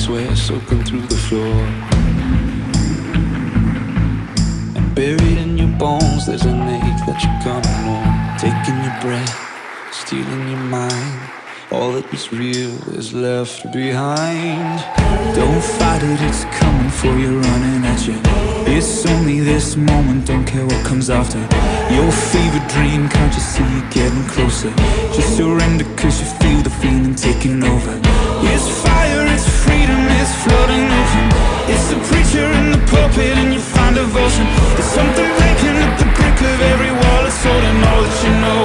sweat soaking through the floor. And buried in your bones there's an ache that you're gonna know. Taking your breath, stealing your mind. All that is real is left behind. Don't fight it, it's coming for you, running at you. It's only this moment, don't care what comes after. Your favorite dream, can't you see you getting closer? Just surrender cause you feel the feeling taking over. It's fire, it's freedom, it's flooding ocean. It's the preacher and the puppet and you find devotion. There's something breaking at the brink of every wall. It's holding all that you know.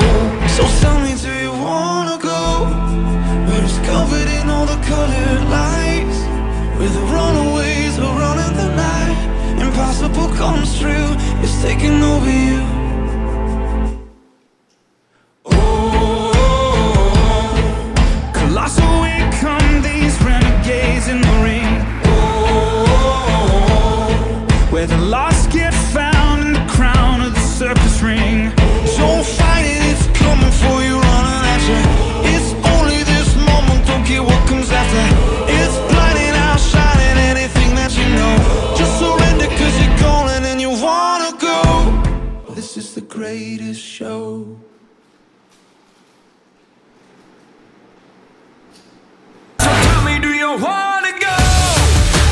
So tell me, do you wanna go where it's covered in all the colored lights, where the runaways are running the night? Impossible comes true, it's taking over you. Colossal, here come these renegades in the ring. Where the lost get found in the crown of the circus ring. Don't fight it, it's coming for you, running at you. It's only this moment, don't care what comes after. It's blinding, outshining anything that you know. Just surrender cause you're calling and you wanna go. This is the greatest show. So tell me, do you wanna go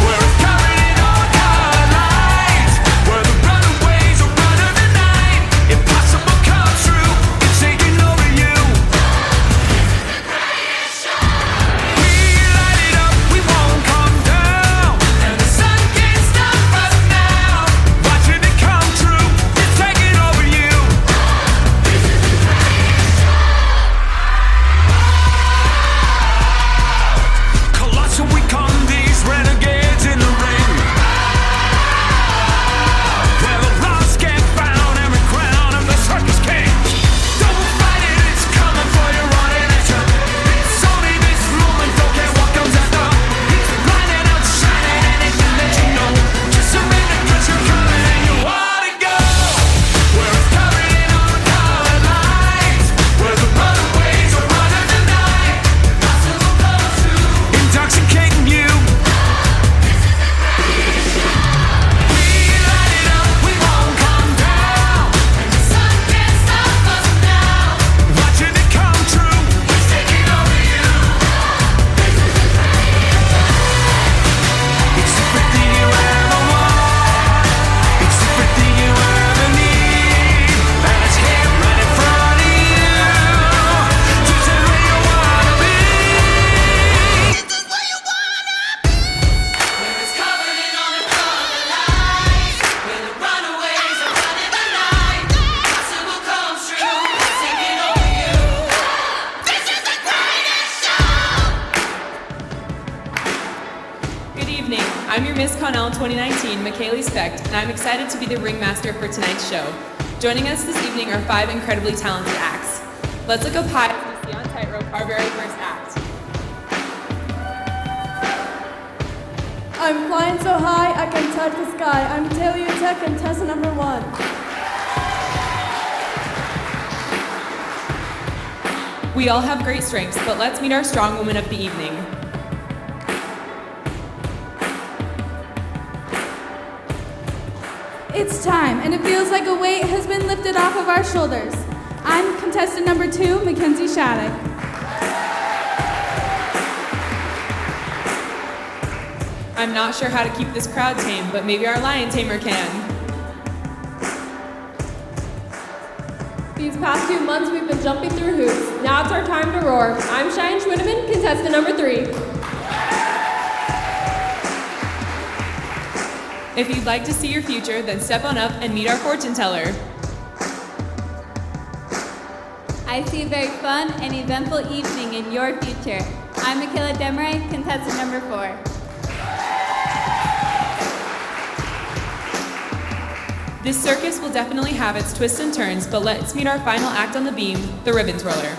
where it's covered in all colored lights, where the runaways are running the night? Impossible comes true, it's taking over you. We light it up, we won't come down, and the sun can't stop us now. Watching it come true, it's taking over you. Colossal, we come, these renegades in the ring. Where the lost get found, every crown of the circus king. Don't fight it, it's coming for you, running at you. It's only this moment, don't care what comes after. It's blinding, outshining anything that you know. Just surrender cause you're coming and you wanna go where it's covered in all the colored lights, where the runaways are running the night. Impossible comes true, intoxicating you. We light it up, we won't come down, and the sun can't stop us now. Watching it come true, it's taking over you. It's everything you ever want, it's everything you ever need, and it's here right in front of you. This is where you wanna be. This is where you wanna be. Where it's covered in all the colored lights, where the runaways are running the night. Impossible comes true, it's taking over you. This is the greatest show. Good evening. I'm your Miss Connell 2019, Makayla Specht, and I'm excited to be the ringmaster for tonight's show. Joining us this evening are 5 incredibly talented acts. Let's look up high as we see on Tightrope our very first act. I'm flying so high I can touch the sky. I'm Utecht, contestant number 1. We all have great strengths, but let's meet our strong woman of the evening. It's time, and it feels like a weight has been lifted off of our shoulders. I'm contestant number 2, Mackenzie Shattuck. I'm not sure how to keep this crowd tame, but maybe our lion tamer can. These past 2 months we've been jumping through hoops. Now it's our time to roar. I'm Cheyenne Schwendiman, contestant number 3. If you'd like to see your future, then step on up and meet our fortune teller. I see a very fun and eventful evening in your future. I'm Makayla Desmarais, contestant number 4. This circus will definitely have its twists and turns, but let's meet our final act on the beam, the ribbon twirler.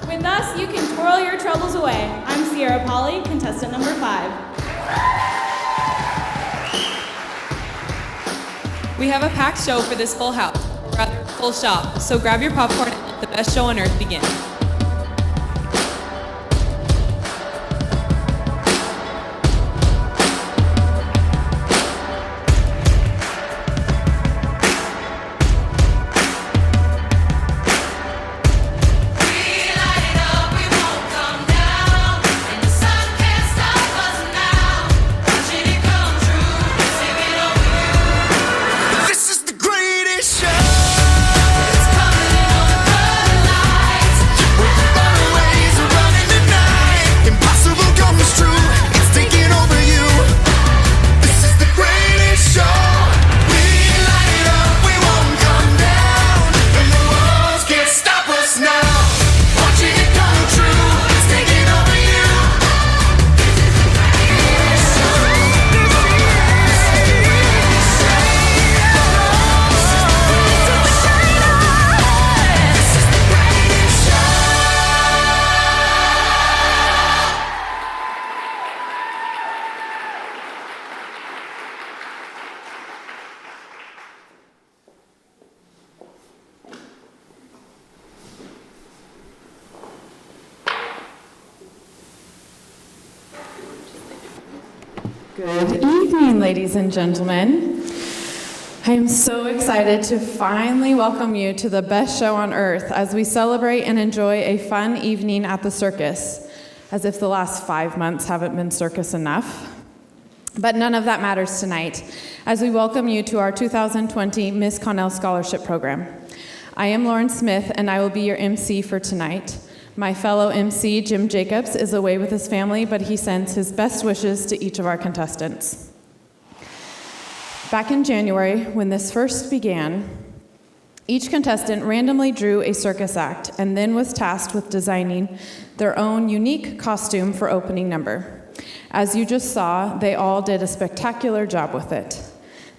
With us, you can twirl your troubles away. I'm Pauley, contestant number 5. We have a packed show for this full house, or rather full shop, so grab your popcorn and let the best show on earth begin. Good evening, ladies and gentlemen. I am so excited to finally welcome you to the best show on earth as we celebrate and enjoy a fun evening at the circus, as if the last 5 months haven't been circus enough. But none of that matters tonight, as we welcome you to our 2020 Miss Connell Scholarship Program. I am Lauren Smith, and I will be your MC for tonight. My fellow MC, Jim Jacobs, is away with his family, but he sends his best wishes to each of our contestants. Back in January, when this first began, each contestant randomly drew a circus act and then was tasked with designing their own unique costume for opening number. As you just saw, they all did a spectacular job with it.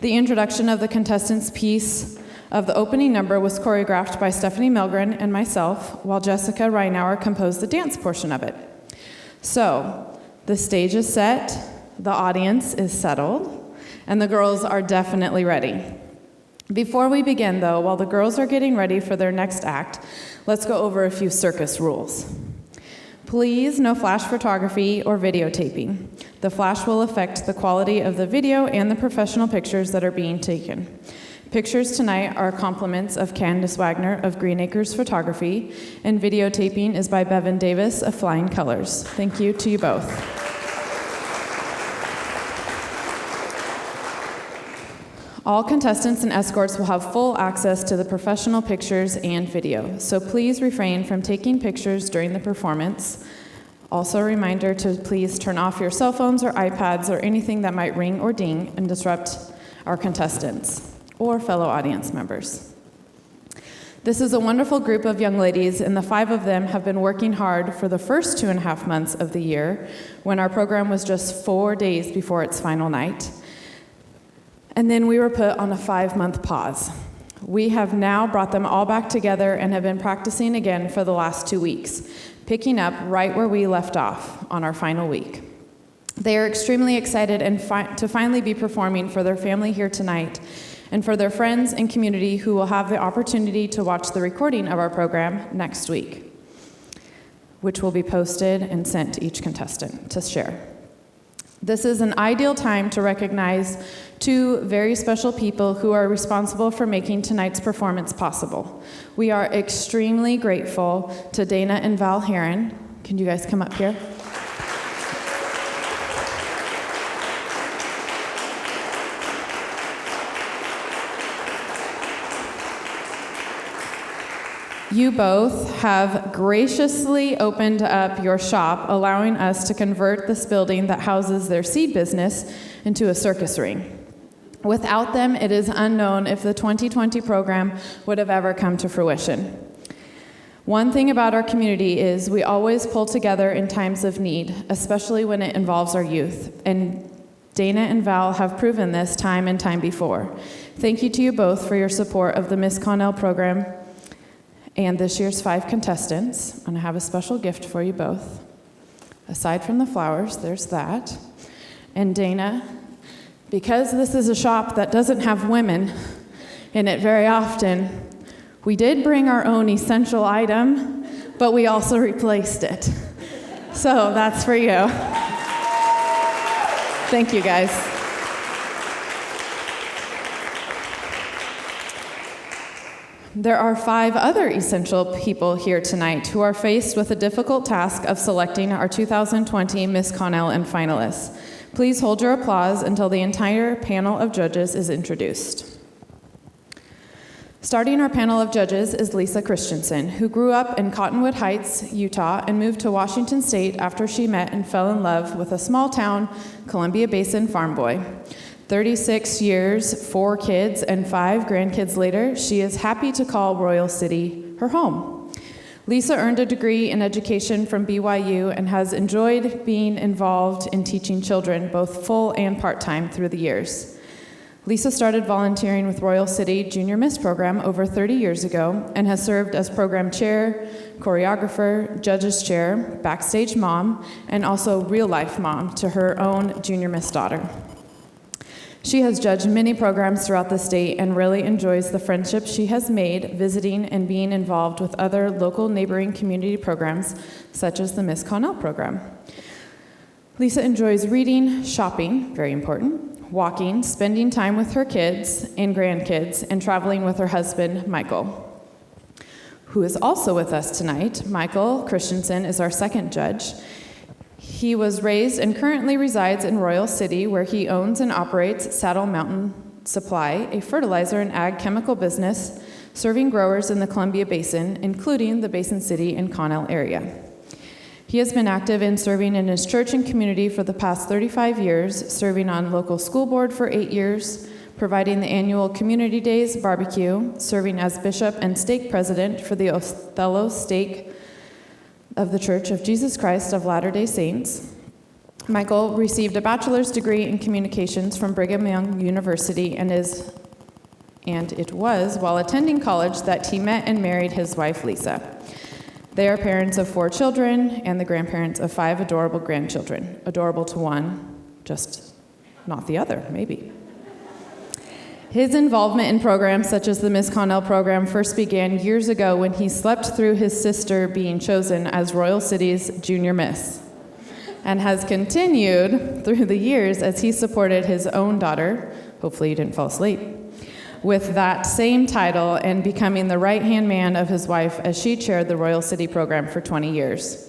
The introduction of the contestants' piece of the opening number was choreographed by Stephanie Milgren and myself, while Jessica Reinauer composed the dance portion of it. So, the stage is set, the audience is settled, and the girls are definitely ready. Before we begin, though, while the girls are getting ready for their next act, let's go over a few circus rules. Please, no flash photography or videotaping. The flash will affect the quality of the video and the professional pictures that are being taken. Pictures tonight are compliments of Candace Wagner of Green Acres Photography, and videotaping is by Bevan Davis of Flying Colors. Thank you to you both. All contestants and escorts will have full access to the professional pictures and video, so please refrain from taking pictures during the performance. Also a reminder to please turn off your cell phones or iPads or anything that might ring or ding and disrupt our contestants or fellow audience members. This is a wonderful group of young ladies, and the 5 of them have been working hard for the first 2.5 months of the year, when our program was just 4 days before its final night. And then we were put on a 5-month pause. We have now brought them all back together and have been practicing again for the last 2 weeks, picking up right where we left off on our final week. They are extremely excited to finally be performing for their family here tonight and for their friends and community who will have the opportunity to watch the recording of our program next week, which will be posted and sent to each contestant to share. This is an ideal time to recognize 2 very special people who are responsible for making tonight's performance possible. We are extremely grateful to Dana and Val Heron. Can you guys come up here? You both have graciously opened up your shop, allowing us to convert this building that houses their seed business into a circus ring. Without them, it is unknown if the 2020 program would have ever come to fruition. One thing about our community is we always pull together in times of need, especially when it involves our youth. And Dana and Val have proven this time and time before. Thank you to you both for your support of the Miss Connell program and this year's 5 contestants. And I have a special gift for you both. Aside from the flowers, there's that. And Dana, because this is a shop that doesn't have women in it very often, we did bring our own essential item, but we also replaced it. So that's for you. Thank you, guys. There are 5 other essential people here tonight who are faced with the difficult task of selecting our 2020 Miss Connell and finalists. Please hold your applause until the entire panel of judges is introduced. Starting our panel of judges is Lisa Christensen, who grew up in Cottonwood Heights, Utah, and moved to Washington State after she met and fell in love with a small-town Columbia Basin farm boy. 36 years, 4 kids, and 5 grandkids later, she is happy to call Royal City her home. Lisa earned a degree in education from BYU and has enjoyed being involved in teaching children, both full and part-time, through the years. Lisa started volunteering with Royal City Junior Miss Program over 30 years ago and has served as program chair, choreographer, judge's chair, backstage mom, and also real-life mom to her own Junior Miss daughter. She has judged many programs throughout the state and really enjoys the friendships she has made visiting and being involved with other local neighboring community programs, such as the Miss Connell program. Lisa enjoys reading, shopping, very important, walking, spending time with her kids and grandkids, and traveling with her husband, Michael, who is also with us tonight. Michael Christensen is our second judge. He was raised and currently resides in Royal City, where he owns and operates Saddle Mountain Supply, a fertilizer and ag chemical business serving growers in the Columbia Basin, including the Basin City and Connell area. He has been active in serving in his church and community for the past 35 years, serving on local school board for 8 years, providing the annual Community Days barbecue, serving as bishop and stake president for the Othello stake of the Church of Jesus Christ of Latter-day Saints. Michael received a bachelor's degree in communications from Brigham Young University, and it was while attending college that he met and married his wife, Lisa. They are parents of 4 children and the grandparents of 5 adorable grandchildren. Adorable to one, just not the other, maybe. His involvement in programs such as the Miss Connell program first began years ago when he slept through his sister being chosen as Royal City's junior miss, and has continued through the years as he supported his own daughter, hopefully you didn't fall asleep, with that same title and becoming the right-hand man of his wife as she chaired the Royal City program for 20 years.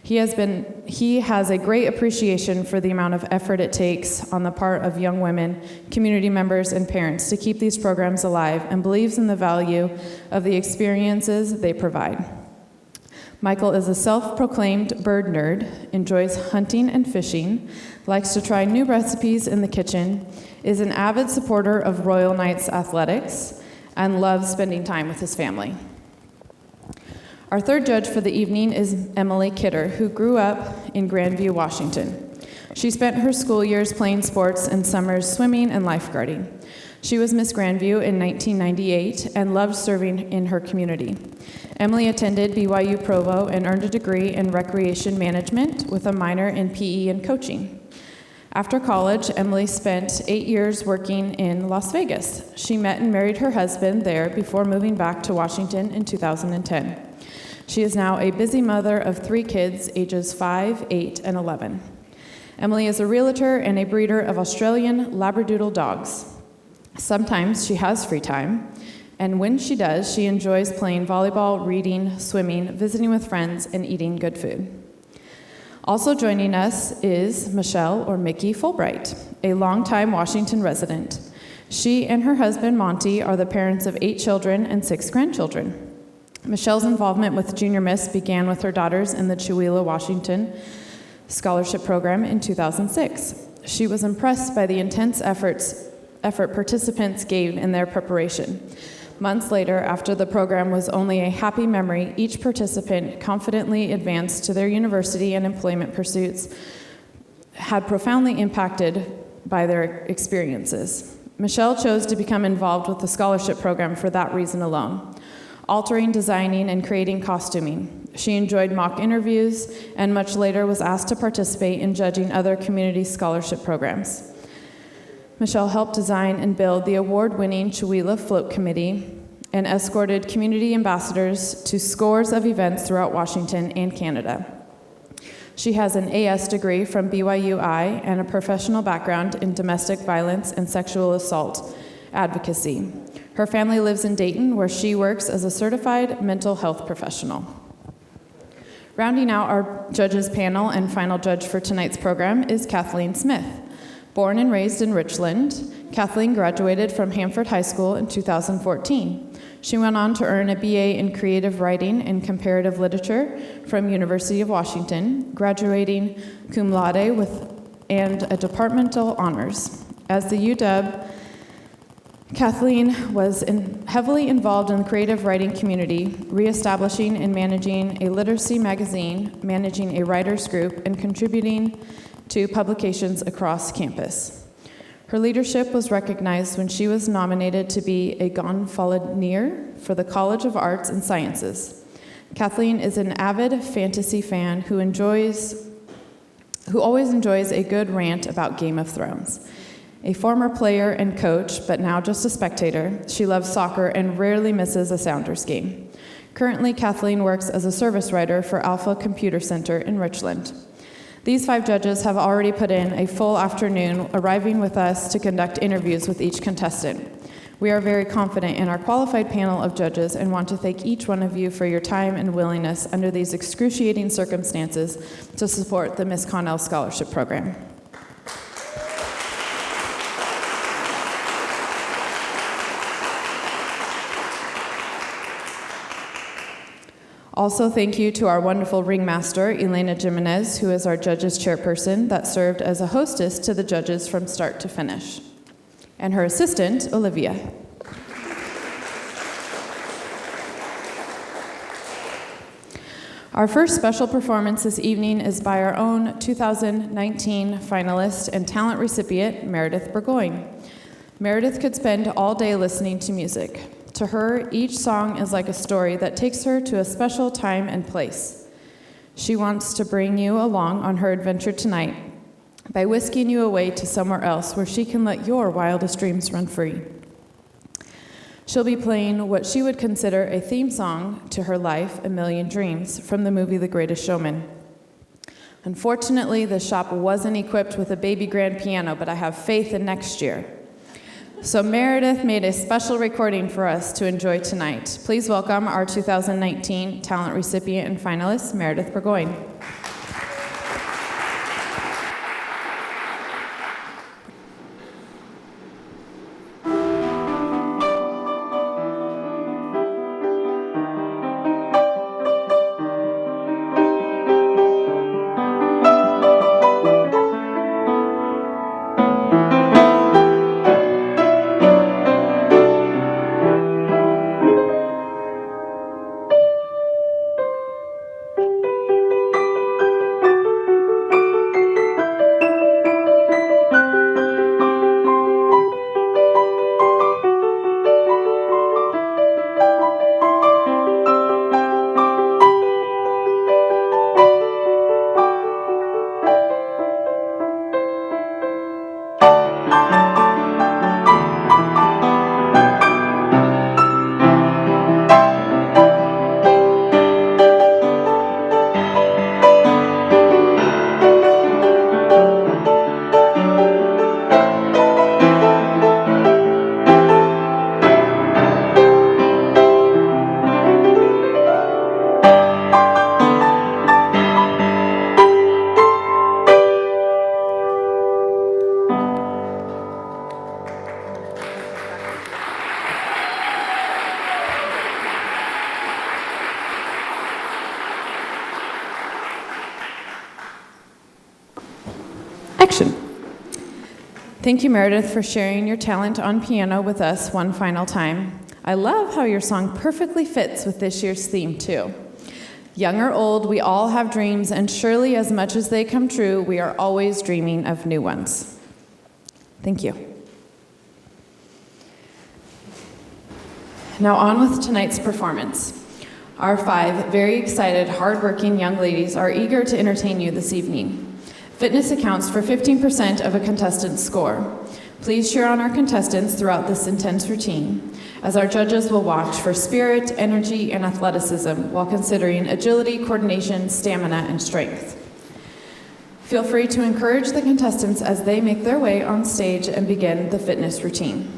He has a great appreciation for the amount of effort it takes on the part of young women, community members, and parents to keep these programs alive, and believes in the value of the experiences they provide. Michael is a self-proclaimed bird nerd, enjoys hunting and fishing, likes to try new recipes in the kitchen, is an avid supporter of Royal Knights athletics, and loves spending time with his family. Our third judge for the evening is Emily Kidder, who grew up in Grandview, Washington. She spent her school years playing sports and summers swimming and lifeguarding. She was Miss Grandview in 1998 and loved serving in her community. Emily attended BYU Provo and earned a degree in recreation management with a minor in PE and coaching. After college, Emily spent 8 years working in Las Vegas. She met and married her husband there before moving back to Washington in 2010. She is now a busy mother of 3 kids, ages 5, 8, and 11. Emily is a realtor and a breeder of Australian Labradoodle dogs. Sometimes she has free time, and when she does, she enjoys playing volleyball, reading, swimming, visiting with friends, and eating good food. Also joining us is Michelle, or Mickey Fulbright, a longtime Washington resident. She and her husband, Monty, are the parents of 8 children and 6 grandchildren. Michelle's involvement with Junior Miss began with her daughters in the Chewelah, Washington scholarship program in 2006. She was impressed by the intense effort participants gave in their preparation. Months later, after the program was only a happy memory, each participant confidently advanced to their university and employment pursuits, had profoundly impacted by their experiences. Michelle chose to become involved with the scholarship program for that reason alone, altering, designing, and creating costuming. She enjoyed mock interviews and much later was asked to participate in judging other community scholarship programs. Michelle helped design and build the award-winning Chewelah Float Committee and escorted community ambassadors to scores of events throughout Washington and Canada. She has an AS degree from BYU-I and a professional background in domestic violence and sexual assault advocacy. Her family lives in Dayton, where she works as a certified mental health professional. Rounding out our judges panel and final judge for tonight's program is Kathleen Smith. Born and raised in Richland, Kathleen graduated from Hanford High School in 2014. She went on to earn a BA in creative writing and comparative literature from University of Washington, graduating cum laude and a departmental honors. As the UW, Kathleen was heavily involved in the creative writing community, reestablishing and managing a literacy magazine, managing a writers group, and contributing to publications across campus. Her leadership was recognized when she was nominated to be a Gonfalonier for the College of Arts and Sciences. Kathleen is an avid fantasy fan who always enjoys a good rant about Game of Thrones. A former player and coach, but now just a spectator, she loves soccer and rarely misses a Sounders game. Currently, Kathleen works as a service writer for Alpha Computer Center in Richland. These 5 judges have already put in a full afternoon arriving with us to conduct interviews with each contestant. We are very confident in our qualified panel of judges and want to thank each one of you for your time and willingness under these excruciating circumstances to support the Miss Connell Scholarship Program. Also, thank you to our wonderful ringmaster, Elena Jimenez, who is our judges chairperson that served as a hostess to the judges from start to finish, and her assistant, Olivia. Our first special performance this evening is by our own 2019 finalist and talent recipient, Meredith Burgoyne. Meredith could spend all day listening to music. To her, each song is like a story that takes her to a special time and place. She wants to bring you along on her adventure tonight by whisking you away to somewhere else where she can let your wildest dreams run free. She'll be playing what she would consider a theme song to her life, A Million Dreams, from the movie The Greatest Showman. Unfortunately, the shop wasn't equipped with a baby grand piano, but I have faith in next year. So Meredith made a special recording for us to enjoy tonight. Please welcome our 2019 talent recipient and finalist, Meredith Burgoyne. Action. Thank you, Meredith, for sharing your talent on piano with us one final time. I love how your song perfectly fits with this year's theme, too. Young or old, we all have dreams, and surely as much as they come true, we are always dreaming of new ones. Thank you. Now on with tonight's performance. Our 5 very excited, hardworking young ladies are eager to entertain you this evening. Fitness accounts for 15% of a contestant's score. Please cheer on our contestants throughout this intense routine, as our judges will watch for spirit, energy, and athleticism while considering agility, coordination, stamina, and strength. Feel free to encourage the contestants as they make their way on stage and begin the fitness routine.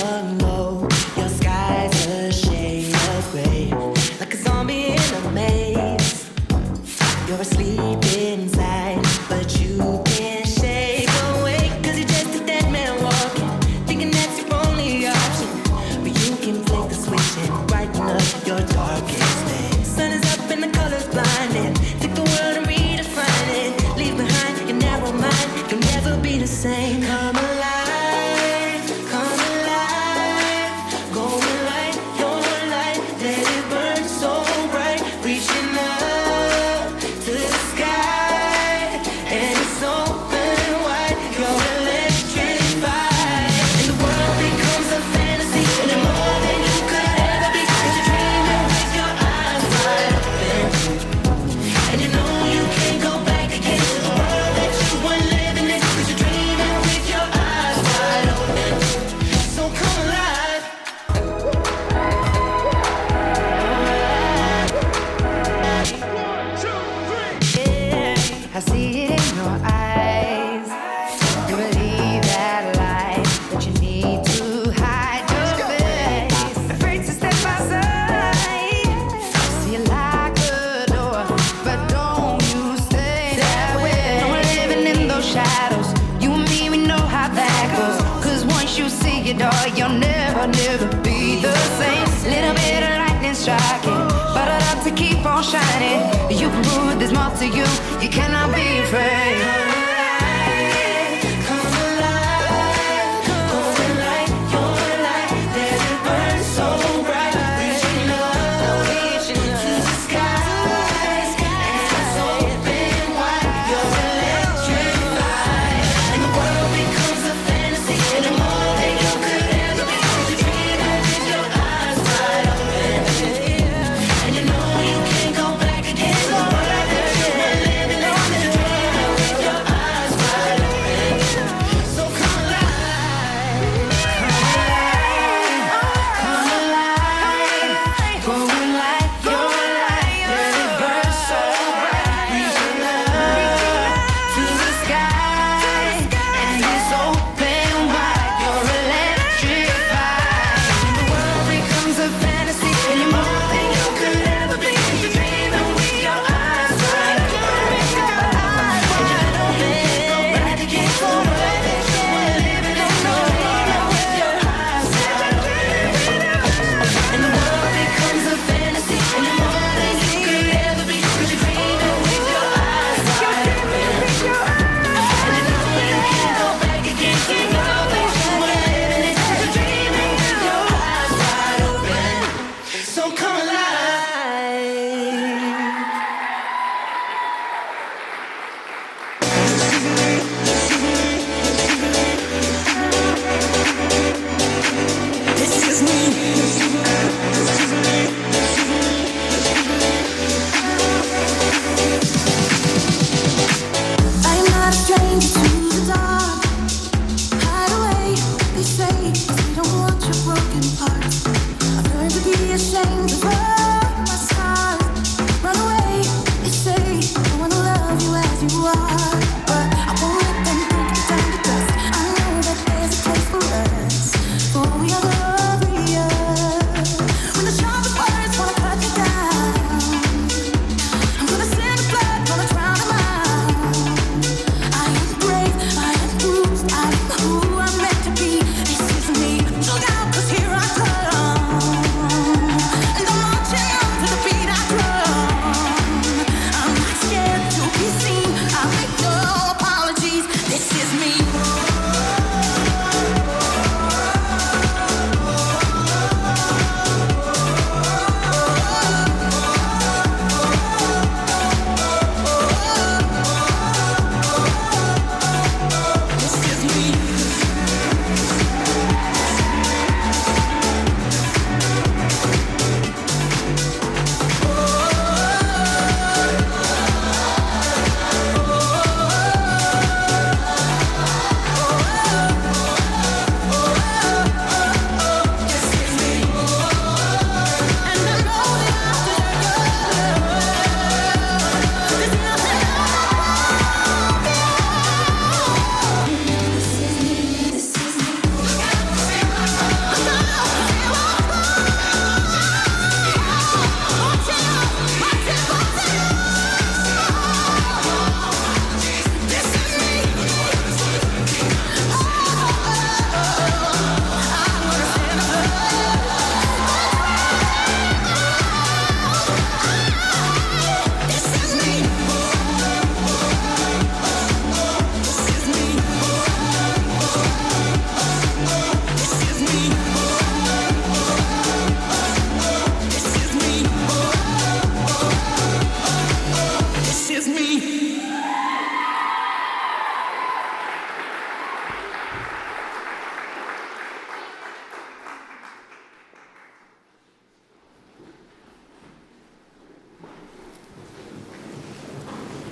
hung low. Your sky's a shade of gray, like a zombie in a maze. You're asleep inside, but you can't shake awake, 'cause you're just a dead man walking, thinking that's your only option. But you can flick the switch and brighten up your darkest day. Sun is up and the colors blinding. Take the world and redefine it. Leave behind your narrow mind. You'll never be the same. Come alive, come alive. Go and light your light. Let it burn so bright. Reaching up to the sky, and it's open wide. You're electrified, and the world becomes a fantasy, and you're more than you could ever be. 'Cause you're dreaming with your eyes wide open, and you know you can't go back again to the world that you were living in. 'Cause you're dreaming with your eyes wide open. So come alive. Yeah, I see it in your eyes. You believe that lie, but you need to hide your face. Afraid to step outside. See it like a door, but don't you stay that way. No one living in those shadows. You and me, we know how that goes. 'Cause once you see it all, you'll never, never be the same. Little bit of lightning striking, but I'd love to keep on shining. You can prove there's more to you. You cannot be afraid. Come alive, go and light your light. Let it burn so bright. Reaching up to the skies, and it's open wide. You're electrified, and the world becomes a fantasy, and you're more than you could ever be. 'Cause you're dreaming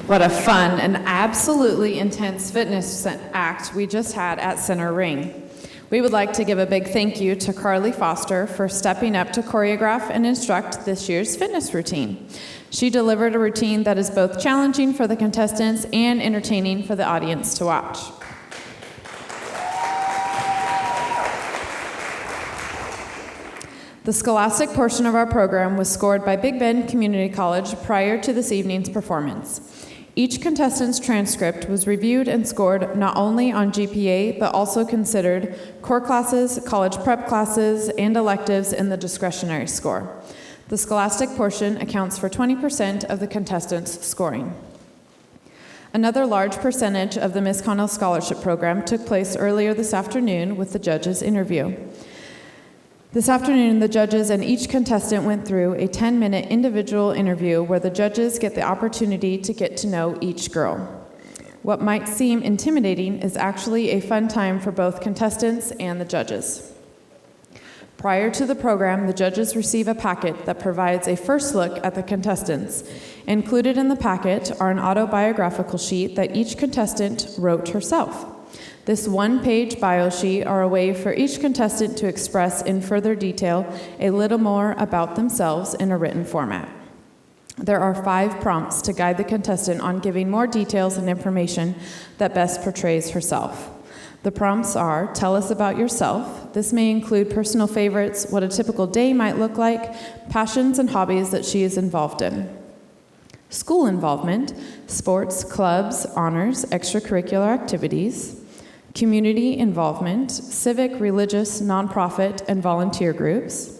What a fun and absolutely intense fitness act we just had at Center Ring. We would like to give a big thank you to Carly Foster for stepping up to choreograph and instruct this year's fitness routine. She delivered a routine that is both challenging for the contestants and entertaining for the audience to watch. The Scholastic portion of our program was scored by Big Bend Community College prior to this evening's performance. Each contestant's transcript was reviewed and scored not only on GPA, but also considered core classes, college prep classes, and electives in the discretionary score. The Scholastic portion accounts for 20% of the contestants' scoring. Another large percentage of the Miss Connell Scholarship Program took place earlier this afternoon with the judges' interview. This afternoon, the judges and each contestant went through a 10-minute individual interview where the judges get the opportunity to get to know each girl. What might seem intimidating is actually a fun time for both contestants and the judges. Prior to the program, the judges receive a packet that provides a first look at the contestants. Included in the packet are an autobiographical sheet that each contestant wrote herself. This one-page bio sheet are a way for each contestant to express in further detail a little more about themselves in a written format. There are 5 prompts to guide the contestant on giving more details and information that best portrays herself. The prompts are, tell us about yourself. This may include personal favorites, what a typical day might look like, passions and hobbies that she is involved in. School involvement, sports, clubs, honors, extracurricular activities. Community involvement, civic, religious, nonprofit, and volunteer groups,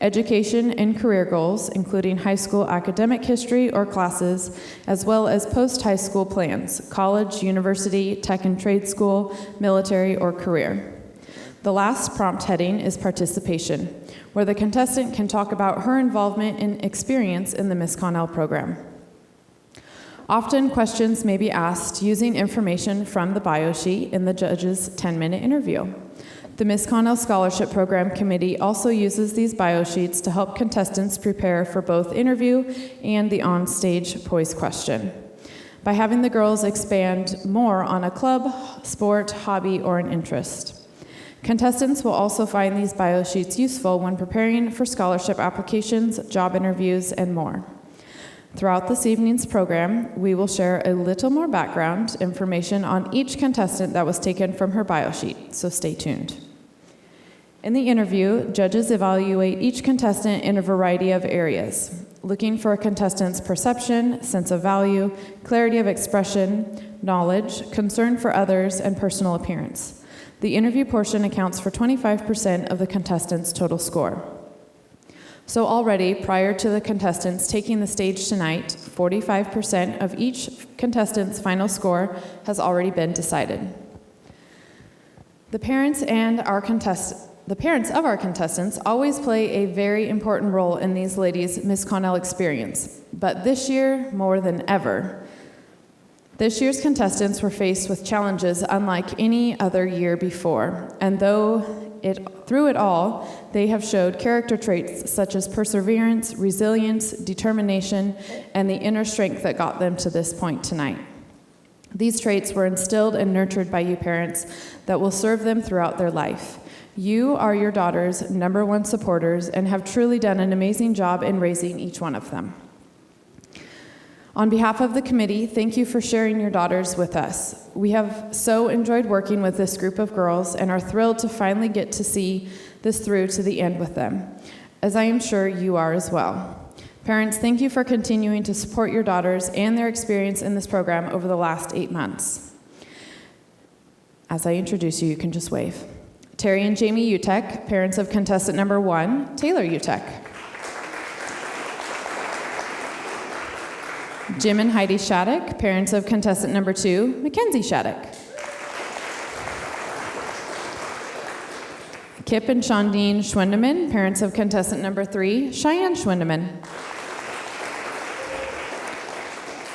education and career goals, including high school academic history or classes, as well as post-high school plans, college, university, tech and trade school, military, or career. The last prompt heading is participation, where the contestant can talk about her involvement and experience in the Miss Connell program. Often, questions may be asked using information from the bio sheet in the judge's 10-minute interview. The Miss Connell Scholarship Program Committee also uses these bio sheets to help contestants prepare for both interview and the on-stage Poise question, by having the girls expand more on a club, sport, hobby, or an interest. Contestants will also find these bio sheets useful when preparing for scholarship applications, job interviews, and more. Throughout this evening's program, we will share a little more background information on each contestant that was taken from her bio sheet, so stay tuned. In the interview, judges evaluate each contestant in a variety of areas, looking for a contestant's perception, sense of value, clarity of expression, knowledge, concern for others, and personal appearance. The interview portion accounts for 25% of the contestants' total score. So already, prior to the contestants taking the stage tonight, 45% of each contestant's final score has already been decided. The parents of our contestants always play a very important role in these ladies' Miss Connell experience, but this year, more than ever. This year's contestants were faced with challenges unlike any other year before, and through it all, they have showed character traits such as perseverance, resilience, determination, and the inner strength that got them to this point tonight. These traits were instilled and nurtured by you parents that will serve them throughout their life. You are your daughters' #1 supporters and have truly done an amazing job in raising each one of them. On behalf of the committee, thank you for sharing your daughters with us. We have so enjoyed working with this group of girls and are thrilled to finally get to see this through to the end with them, as I am sure you are as well. Parents, thank you for continuing to support your daughters and their experience in this program over the last 8 months. As I introduce you, you can just wave. Terry and Jamie Utecht, parents of contestant #1, Taylor Utecht. Jim and Heidi Shattuck, parents of contestant #2, Mackenzie Shattuck. Kip and Shondine Schwendiman, parents of contestant #3, Cheyenne Schwendiman.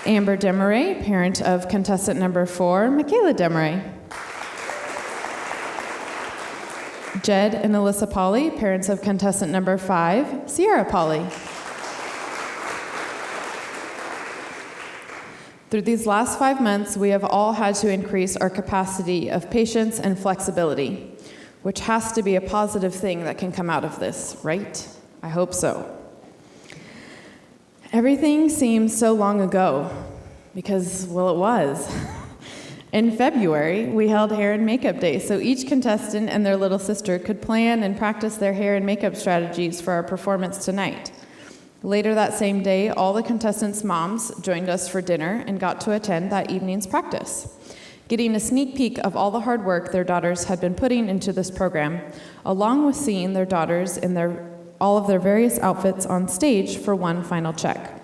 Amber Desmarais, parent of contestant #4, Makayla Desmarais. Jed and Alyssa Pauley, parents of contestant #5, Sierra Pauley. Through these last 5 months, we have all had to increase our capacity of patience and flexibility, which has to be a positive thing that can come out of this, right? I hope so. Everything seems so long ago, because, well, it was. In February, we held hair and makeup day, so each contestant and their little sister could plan and practice their hair and makeup strategies for our performance tonight. Later that same day, all the contestants' moms joined us for dinner and got to attend that evening's practice, getting a sneak peek of all the hard work their daughters had been putting into this program, along with seeing their daughters in all of their various outfits on stage for one final check.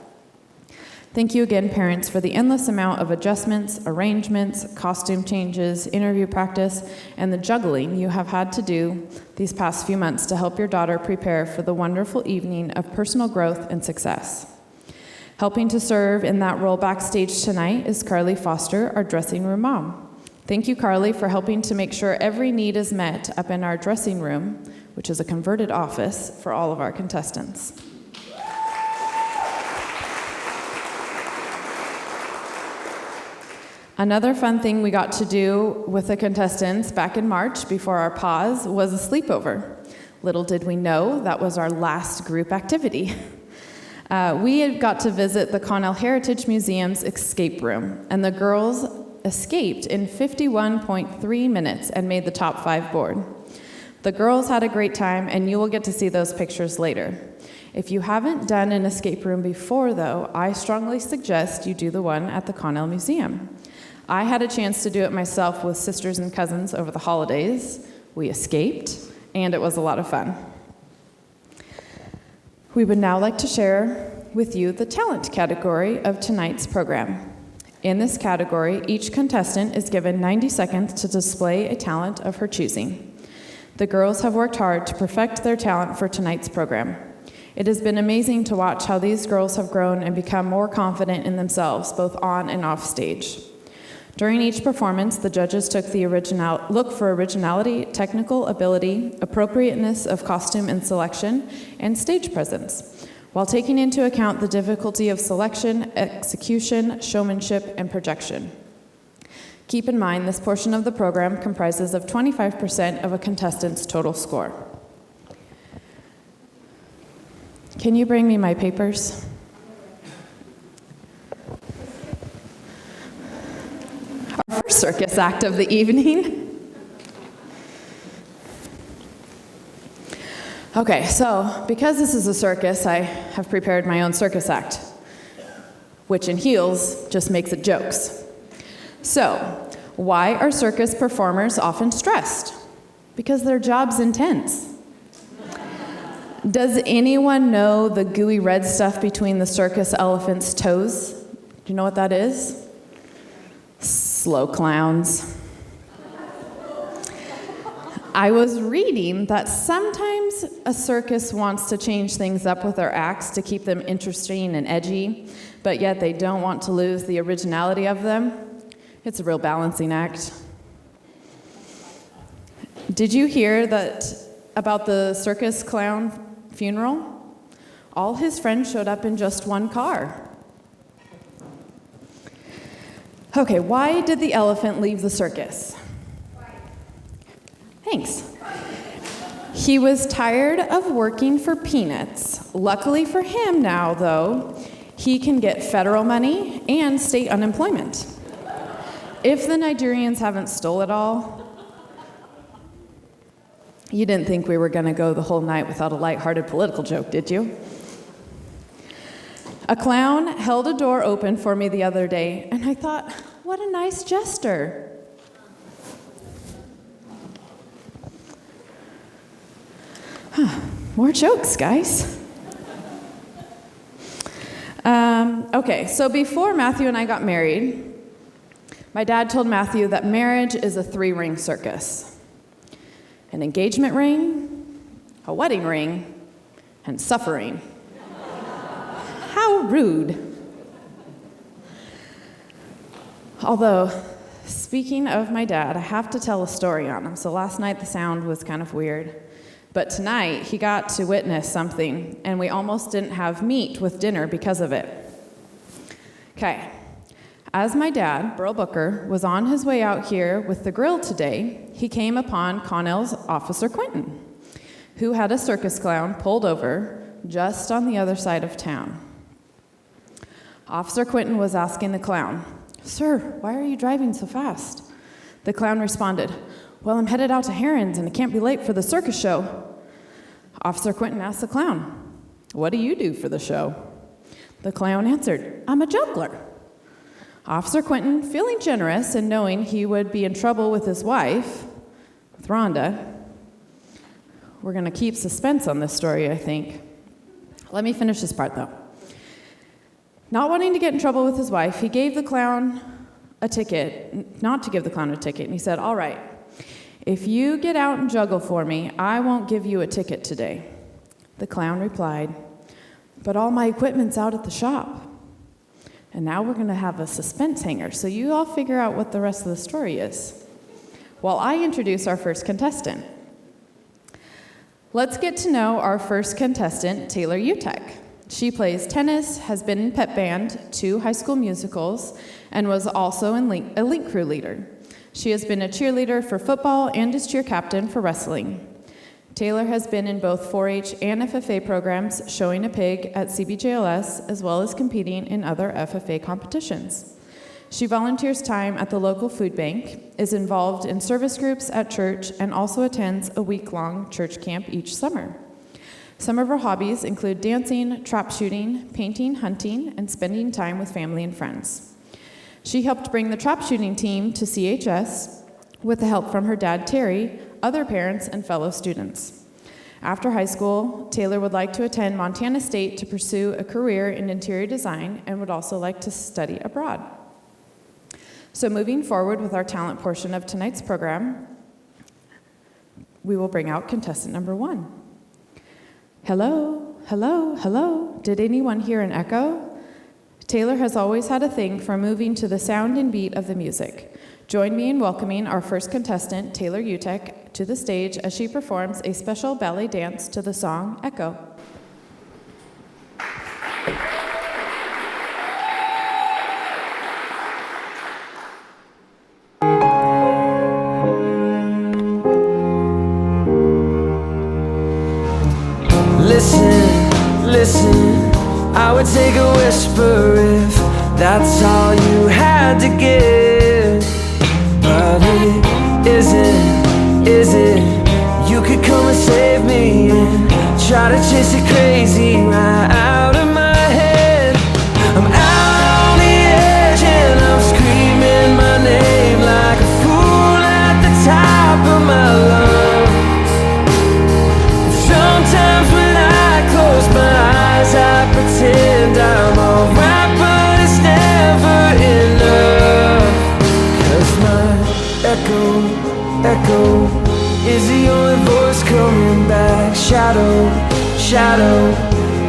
Thank you again, parents, for the endless amount of adjustments, arrangements, costume changes, interview practice, and the juggling you have had to do these past few months to help your daughter prepare for the wonderful evening of personal growth and success. Helping to serve in that role backstage tonight is Carly Foster, our dressing room mom. Thank you, Carly, for helping to make sure every need is met up in our dressing room, which is a converted office for all of our contestants. Another fun thing we got to do with the contestants back in March before our pause was a sleepover. Little did we know that was our last group activity. We had got to visit the Connell Heritage Museum's escape room, and the girls escaped in 51.3 minutes and made the top 5 board. The girls had a great time, and you will get to see those pictures later. If you haven't done an escape room before, though, I strongly suggest you do the one at the Connell Museum. I had a chance to do it myself with sisters and cousins over the holidays. We escaped, and it was a lot of fun. We would now like to share with you the talent category of tonight's program. In this category, each contestant is given 90 seconds to display a talent of her choosing. The girls have worked hard to perfect their talent for tonight's program. It has been amazing to watch how these girls have grown and become more confident in themselves, both on and off stage. During each performance, the judges took the look for originality, technical ability, appropriateness of costume and selection, and stage presence, while taking into account the difficulty of selection, execution, showmanship, and projection. Keep in mind, this portion of the program comprises of 25% of a contestant's total score. Can you bring me my papers? Our first circus act of the evening. Okay, so because this is a circus, I have prepared my own circus act, which in heels just makes it jokes. So, why are circus performers often stressed? Because their job's intense. Does anyone know the gooey red stuff between the circus elephant's toes? Do you know what that is? Slow clowns. I was reading that sometimes a circus wants to change things up with their acts to keep them interesting and edgy, but yet they don't want to lose the originality of them. It's a real balancing act. Did you hear that about the circus clown funeral? All his friends showed up in just one car. Okay, why did the elephant leave the circus? Thanks. He was tired of working for peanuts. Luckily for him now, though, he can get federal money and state unemployment. If the Nigerians haven't stole it all, you didn't think we were going to go the whole night without a lighthearted political joke, did you? A clown held a door open for me the other day, and I thought, what a nice gesture. More jokes, guys. Okay, so before Matthew and I got married, my dad told Matthew that marriage is a 3-ring circus. An engagement ring, a wedding ring, and suffering. How rude. Although, speaking of my dad, I have to tell a story on him. So last night the sound was kind of weird. But tonight he got to witness something, and we almost didn't have meat with dinner because of it. Okay. As my dad, Burl Booker, was on his way out here with the grill today, he came upon Connell's Officer Quentin, who had a circus clown pulled over just on the other side of town. Officer Quentin was asking the clown, "Sir, why are you driving so fast?" The clown responded, "Well, I'm headed out to Heron's and I can't be late for the circus show." Officer Quentin asked the clown, "What do you do for the show?" The clown answered, "I'm a juggler." Officer Quentin, feeling generous and knowing he would be in trouble with his wife, with Rhonda, we're going to keep suspense on this story, I think. Let me finish this part, though. Not wanting to get in trouble with his wife, he gave the clown a ticket, not to give the clown a ticket, and he said, "All right, if you get out and juggle for me, I won't give you a ticket today." The clown replied, "But all my equipment's out at the shop." And now we're going to have a suspense hanger, so you all figure out what the rest of the story is, while I introduce our first contestant. Let's get to know our first contestant, Taylor Utecht. She plays tennis, has been in pep band, 2 high school musicals, and was also a link crew leader. She has been a cheerleader for football and is cheer captain for wrestling. Taylor has been in both 4-H and FFA programs, showing a pig at CBJLS, as well as competing in other FFA competitions. She volunteers time at the local food bank, is involved in service groups at church, and also attends a week-long church camp each summer. Some of her hobbies include dancing, trap shooting, painting, hunting, and spending time with family and friends. She helped bring the trap shooting team to CHS with the help from her dad, Terry, other parents, and fellow students. After high school, Taylor would like to attend Montana State to pursue a career in interior design and would also like to study abroad. So moving forward with our talent portion of tonight's program, we will bring out contestant number 1. Hello, hello, hello. Did anyone hear an echo? Taylor has always had a thing for moving to the sound and beat of the music. Join me in welcoming our first contestant, Taylor Utecht, to the stage as she performs a special ballet dance to the song Echo. Listen, I would take a whisper if that's all you had to give. But it isn't, is it? You could come and save me and try to chase it crazy right out of my head. I'm out on the edge and I'm screaming my name like a fool at the top of my lungs. Sometimes when I close my eyes I pretend I'm alright, but it's never enough. 'Cause my echo is the only voice coming back. Shadow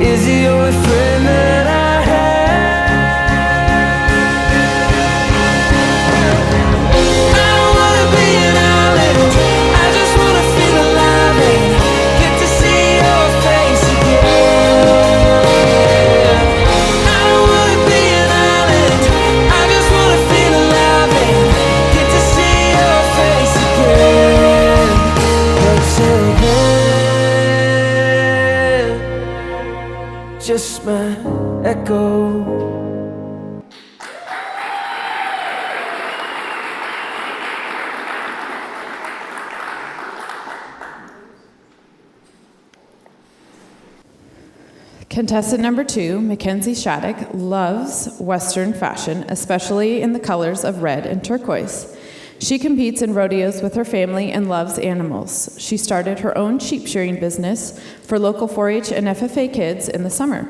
is the only friend that I have. I don't wanna be an island, I just wanna feel alive and get to see your face again. I don't wanna be an island, I just wanna feel alive and get to see your face again. But till then, just my echo. Contestant number 2, Mackenzie Shattuck, loves Western fashion, especially in the colors of red and turquoise. She competes in rodeos with her family and loves animals. She started her own sheep shearing business for local 4-H and FFA kids in the summer.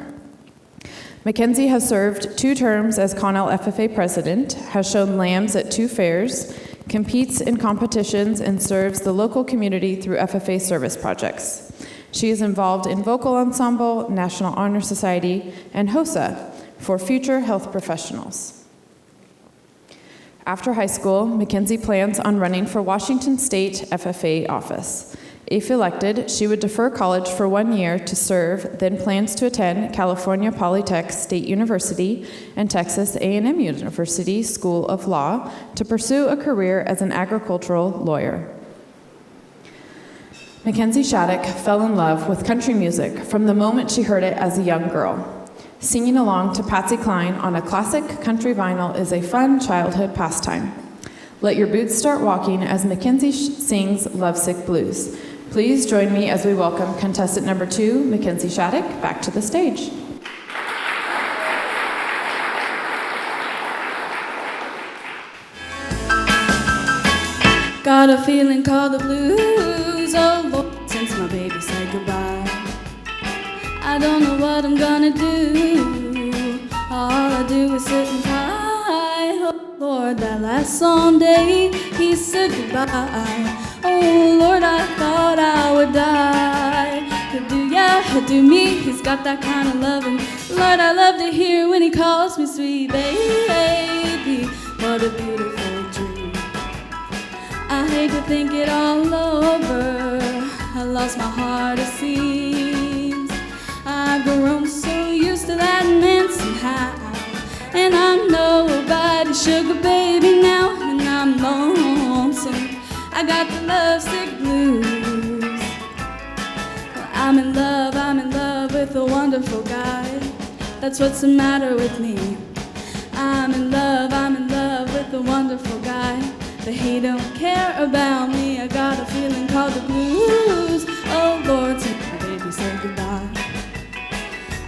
Mackenzie has served 2 terms as Connell FFA president, has shown lambs at 2 fairs, competes in competitions, and serves the local community through FFA service projects. She is involved in vocal ensemble, National Honor Society, and HOSA for future health professionals. After high school, Mackenzie plans on running for Washington State FFA office. If elected, she would defer college for 1 year to serve, then plans to attend California Polytech State University and Texas A&M University School of Law to pursue a career as an agricultural lawyer. Mackenzie Shattuck fell in love with country music from the moment she heard it as a young girl. Singing along to Patsy Cline on a classic country vinyl is a fun childhood pastime. Let your boots start walking as Mackenzie sings Lovesick Blues. Please join me as we welcome contestant number 2, Mackenzie Shattuck, back to the stage. Got a feeling called the blues, oh Lord, since my baby said goodbye. I don't know what I'm gonna do, all I do is sit and cry. Oh Lord, that last Sunday he said goodbye. Oh Lord, I thought I would die. He'll do ya, he'll do me, he's got that kind of loving. Lord, I love to hear when he calls me sweet baby. What a beautiful dream. I hate to think it all over. I lost my heart, it seems. I've grown so used to that man somehow. And I'm nobody's sugar baby now. And I'm lonesome, I got the lovesick blues. I'm in love with a wonderful guy. That's what's the matter with me. I'm in love with a wonderful guy. But he don't care about me. I got a feeling called the blues. Oh Lord, since my baby said goodbye.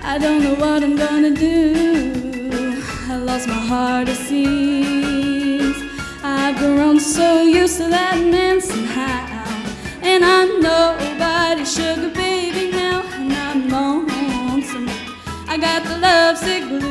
I don't know what I'm gonna do. I lost my heart, it seems. I've grown so used to that man somehow. And I'm nobody's sugar baby now. And I'm lonesome, I got the lovesick blues.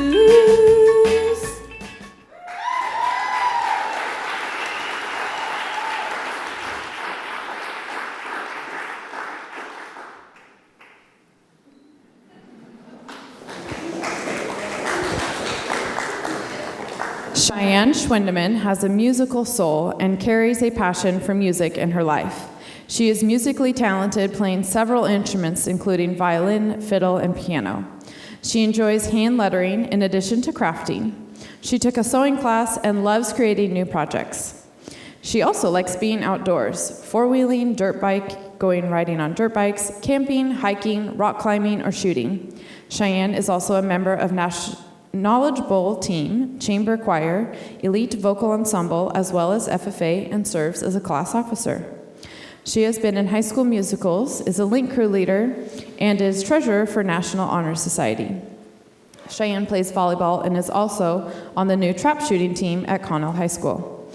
Cheyenne Schwendiman has a musical soul and carries a passion for music in her life. She is musically talented, playing several instruments, including violin, fiddle, and piano. She enjoys hand lettering in addition to crafting. She took a sewing class and loves creating new projects. She also likes being outdoors, four-wheeling, dirt bike, going riding on dirt bikes, camping, hiking, rock climbing, or shooting. Cheyenne is also a member of Knowledge Bowl Team, Chamber Choir, Elite Vocal Ensemble, as well as FFA, and serves as a class officer. She has been in high school musicals, is a link crew leader, and is treasurer for National Honor Society. Cheyenne plays volleyball and is also on the new trap shooting team at Connell High School.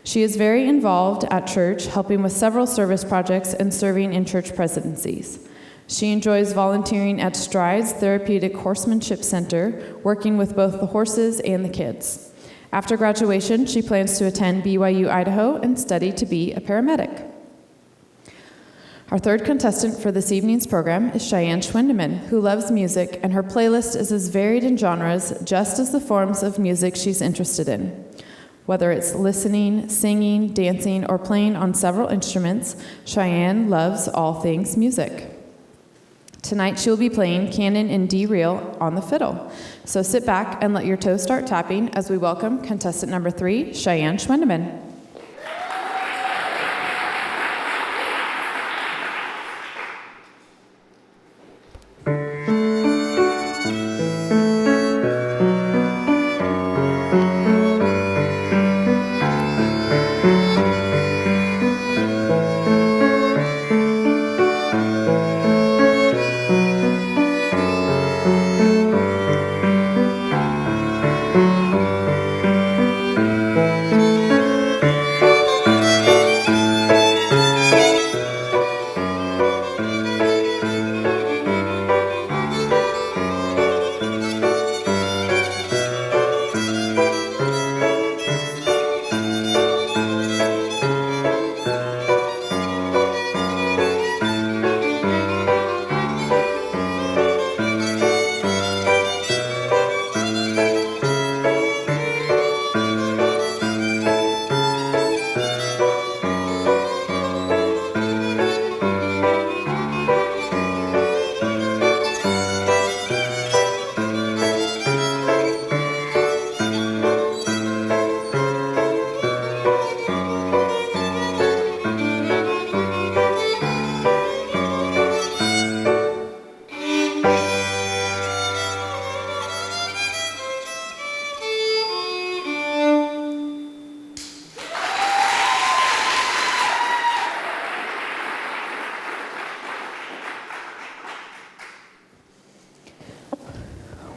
She is very involved at church, helping with several service projects and serving in church presidencies. She enjoys volunteering at Strides Therapeutic Horsemanship Center, working with both the horses and the kids. After graduation, she plans to attend BYU Idaho and study to be a paramedic. Our third contestant for this evening's program is Cheyenne Schwendiman, who loves music, and her playlist is as varied in genres just as the forms of music she's interested in. Whether it's listening, singing, dancing, or playing on several instruments, Cheyenne loves all things music. Tonight she'll be playing Canon in D Real on the fiddle. So sit back and let your toes start tapping as we welcome contestant number 3, Cheyenne Schwendiman.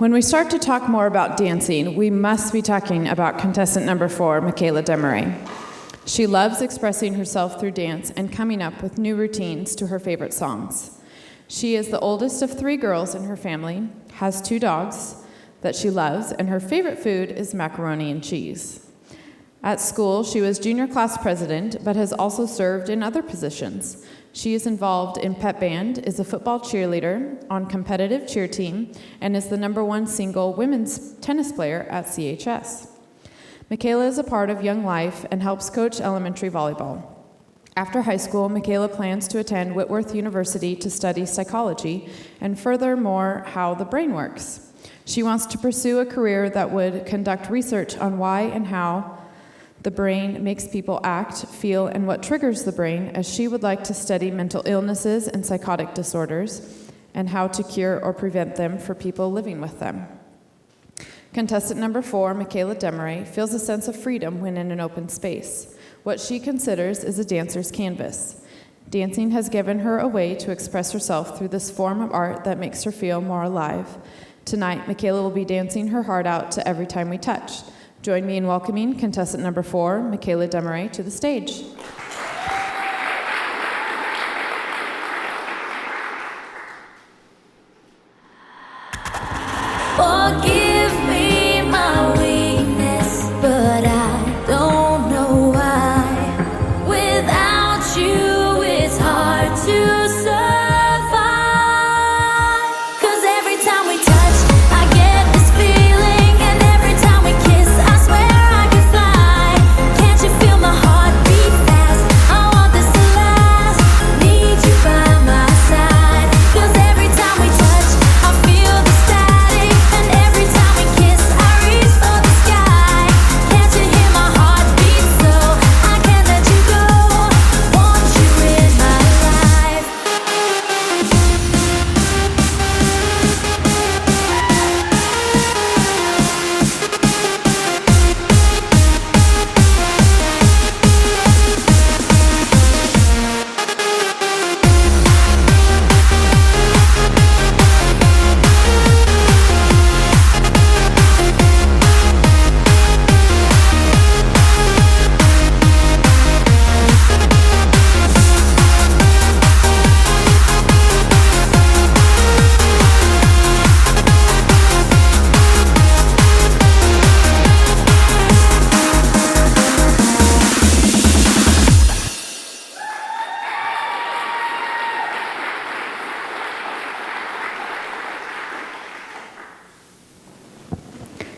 When we start to talk more about dancing, we must be talking about contestant number 4, Makayla Desmarais. She loves expressing herself through dance and coming up with new routines to her favorite songs. She is the oldest of 3 girls in her family, has 2 dogs that she loves, and her favorite food is macaroni and cheese. At school, she was junior class president, but has also served in other positions. She is involved in pep band, is a football cheerleader, on competitive cheer team, and is the #1 single women's tennis player at CHS. Makayla is a part of Young Life and helps coach elementary volleyball. After high school, Makayla plans to attend Whitworth University to study psychology and furthermore how the brain works. She wants to pursue a career that would conduct research on why and how the brain makes people act, feel, and what triggers the brain, as she would like to study mental illnesses and psychotic disorders and how to cure or prevent them for people living with them. Contestant number 4, Makayla Desmarais, feels a sense of freedom when in an open space. What she considers is a dancer's canvas. Dancing has given her a way to express herself through this form of art that makes her feel more alive. Tonight, Makayla will be dancing her heart out to Every Time We Touch. Join me in welcoming contestant number 4, Makayla Desmarais, to the stage. Forgive me my weakness, but I don't know why. Without you, it's hard to survive. 'Cause every time we touch, I get this feeling, and every time we kiss, I swear I could fly. Can't you feel my heart beat fast? I want this to last. Need you by my side. 'Cause every time we touch, I feel the static, and every time we kiss, I reach for the sky. Can't you hear my heart beat? So I can't let you go. Want you in my life.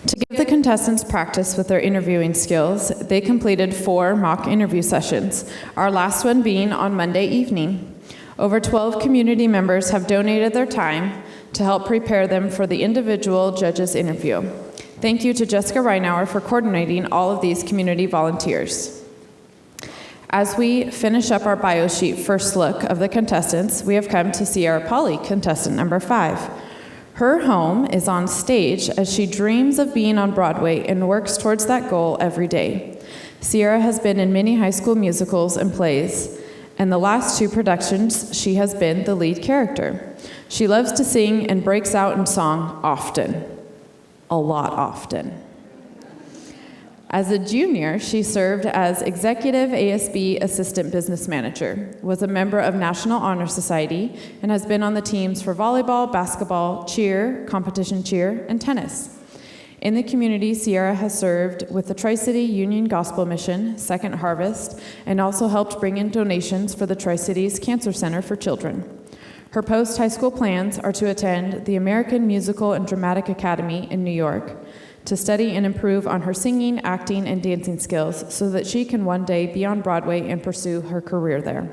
To give the contestants practice with their interviewing skills, they completed 4 mock interview sessions, our last one being on Monday evening. Over 12 community members have donated their time to help prepare them for the individual judge's interview. Thank you to Jessica Reinauer for coordinating all of these community volunteers. As we finish up our bio sheet first look of the contestants, we have come to Sierra Pauley, contestant number 5. Her home is on stage as she dreams of being on Broadway and works towards that goal every day. Sierra has been in many high school musicals and plays, and the last 2 productions, she has been the lead character. She loves to sing and breaks out in song often, a lot often. As a junior, she served as Executive ASB Assistant Business Manager, was a member of National Honor Society, and has been on the teams for volleyball, basketball, cheer, competition cheer, and tennis. In the community, Sierra has served with the Tri-City Union Gospel Mission, Second Harvest, and also helped bring in donations for the Tri-Cities Cancer Center for Children. Her post-high school plans are to attend the American Musical and Dramatic Academy in New York, to study and improve on her singing, acting, and dancing skills so that she can one day be on Broadway and pursue her career there.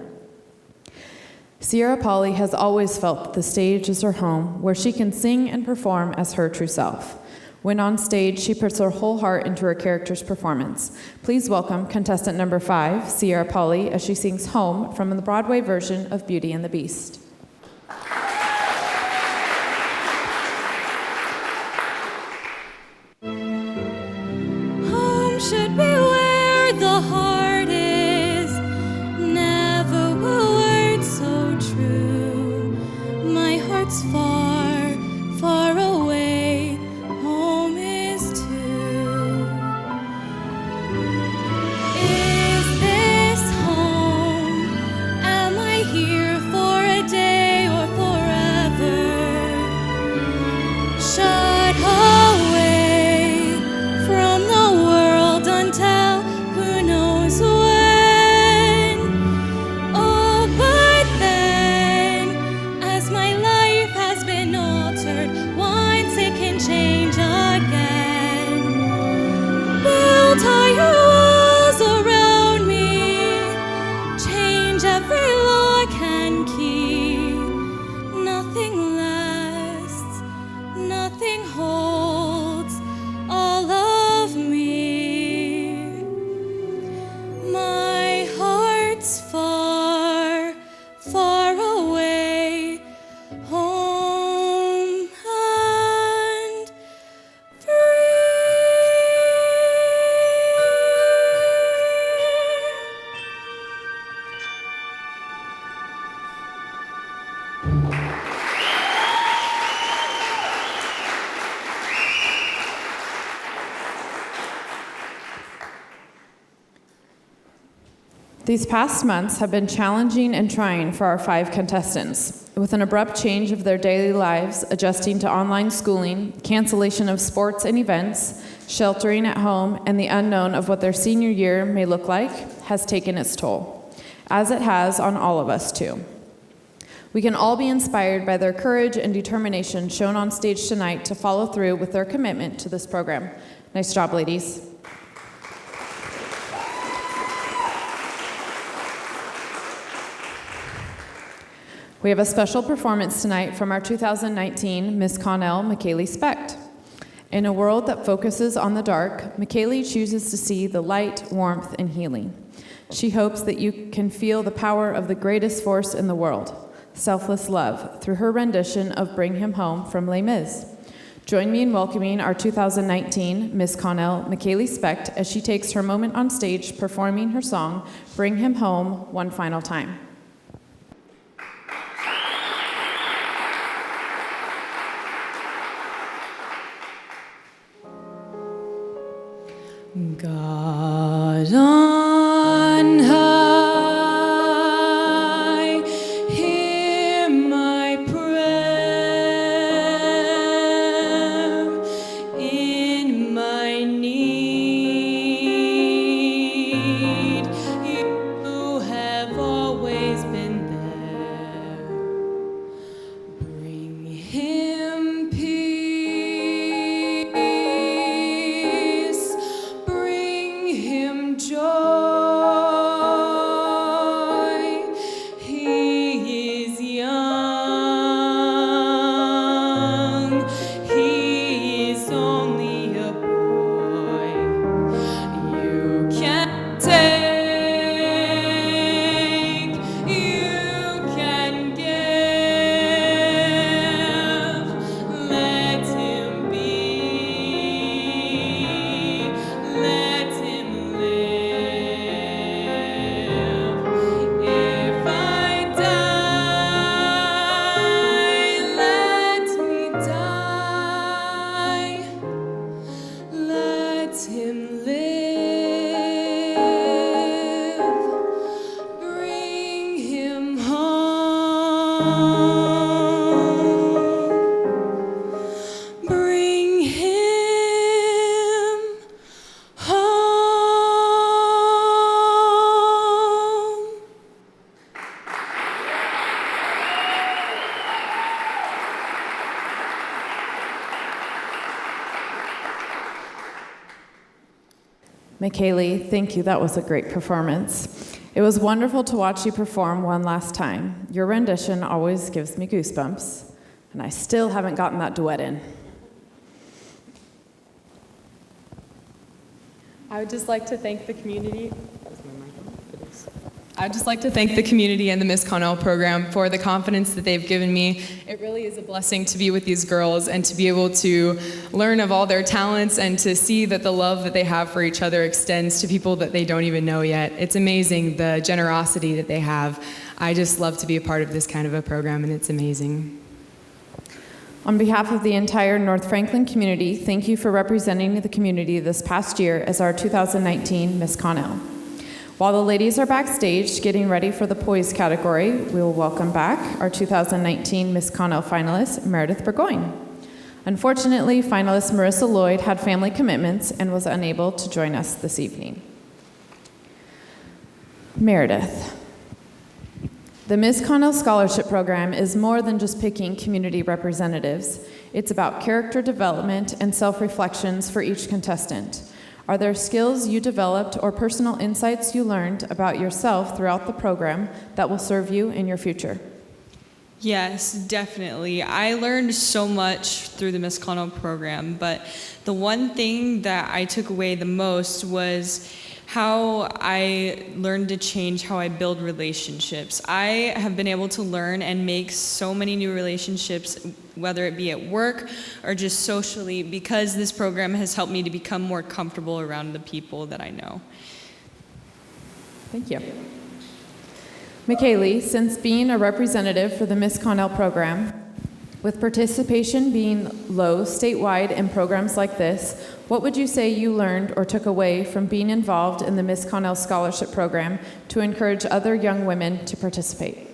Sierra Pauley has always felt that the stage is her home, where she can sing and perform as her true self. When on stage, she puts her whole heart into her character's performance. Please welcome contestant number 5, Sierra Pauley, as she sings Home from the Broadway version of Beauty and the Beast. Should be where the heart is. Never were words so true. My heart's far, far away. These past months have been challenging and trying for our 5 contestants. With an abrupt change of their daily lives, adjusting to online schooling, cancellation of sports and events, sheltering at home, and the unknown of what their senior year may look like has taken its toll, as it has on all of us too. We can all be inspired by their courage and determination shown on stage tonight to follow through with their commitment to this program. Nice job, ladies. We have a special performance tonight from our 2019 Miss Connell, Makayla Specht. In a world that focuses on the dark, Makayla chooses to see the light, warmth, and healing. She hopes that you can feel the power of the greatest force in the world, selfless love, through her rendition of Bring Him Home from Les Mis. Join me in welcoming our 2019 Miss Connell, Makayla Specht, as she takes her moment on stage performing her song, Bring Him Home one final time. God on high, hear my prayer in my need. You have always been there. Bring him peace. Bring him joy. He is young. He is only a boy. You can take. You can give. Let him be. Let him live. If I die, let me die. Let him live. Bring him home. Bring him home. Makayla, thank you. That was a great performance. It was wonderful to watch you perform one last time. Your rendition always gives me goosebumps, and I still haven't gotten that duet in. I would just like to thank the community. I'd just like to thank the community and the Miss Connell program for the confidence that they've given me. It really is a blessing to be with these girls and to be able to learn of all their talents and to see that the love that they have for each other extends to people that they don't even know yet. It's amazing the generosity that they have. I just love to be a part of this kind of a program, and it's amazing. On behalf of the entire North Franklin community, thank you for representing the community this past year as our 2019 Miss Connell. While the ladies are backstage getting ready for the Poise category, we will welcome back our 2019 Miss Connell finalist, Meredith Burgoyne. Unfortunately, finalist Marissa Lloyd had family commitments and was unable to join us this evening. Meredith. The Miss Connell Scholarship Program is more than just picking community representatives. It's about character development and self-reflections for each contestant. Are there skills you developed or personal insights you learned about yourself throughout the program that will serve you in your future? Yes, definitely. I learned so much through the Miss Connell program, but the one thing that I took away the most was how I learned to change how I build relationships. I have been able to learn and make so many new relationships, whether it be at work or just socially, because this program has helped me to become more comfortable around the people that I know. Thank you. Makayla, since being a representative for the Miss Connell program, With participation being low statewide in programs like this, what would you say you learned or took away from being involved in the Miss Connell Scholarship Program to encourage other young women to participate?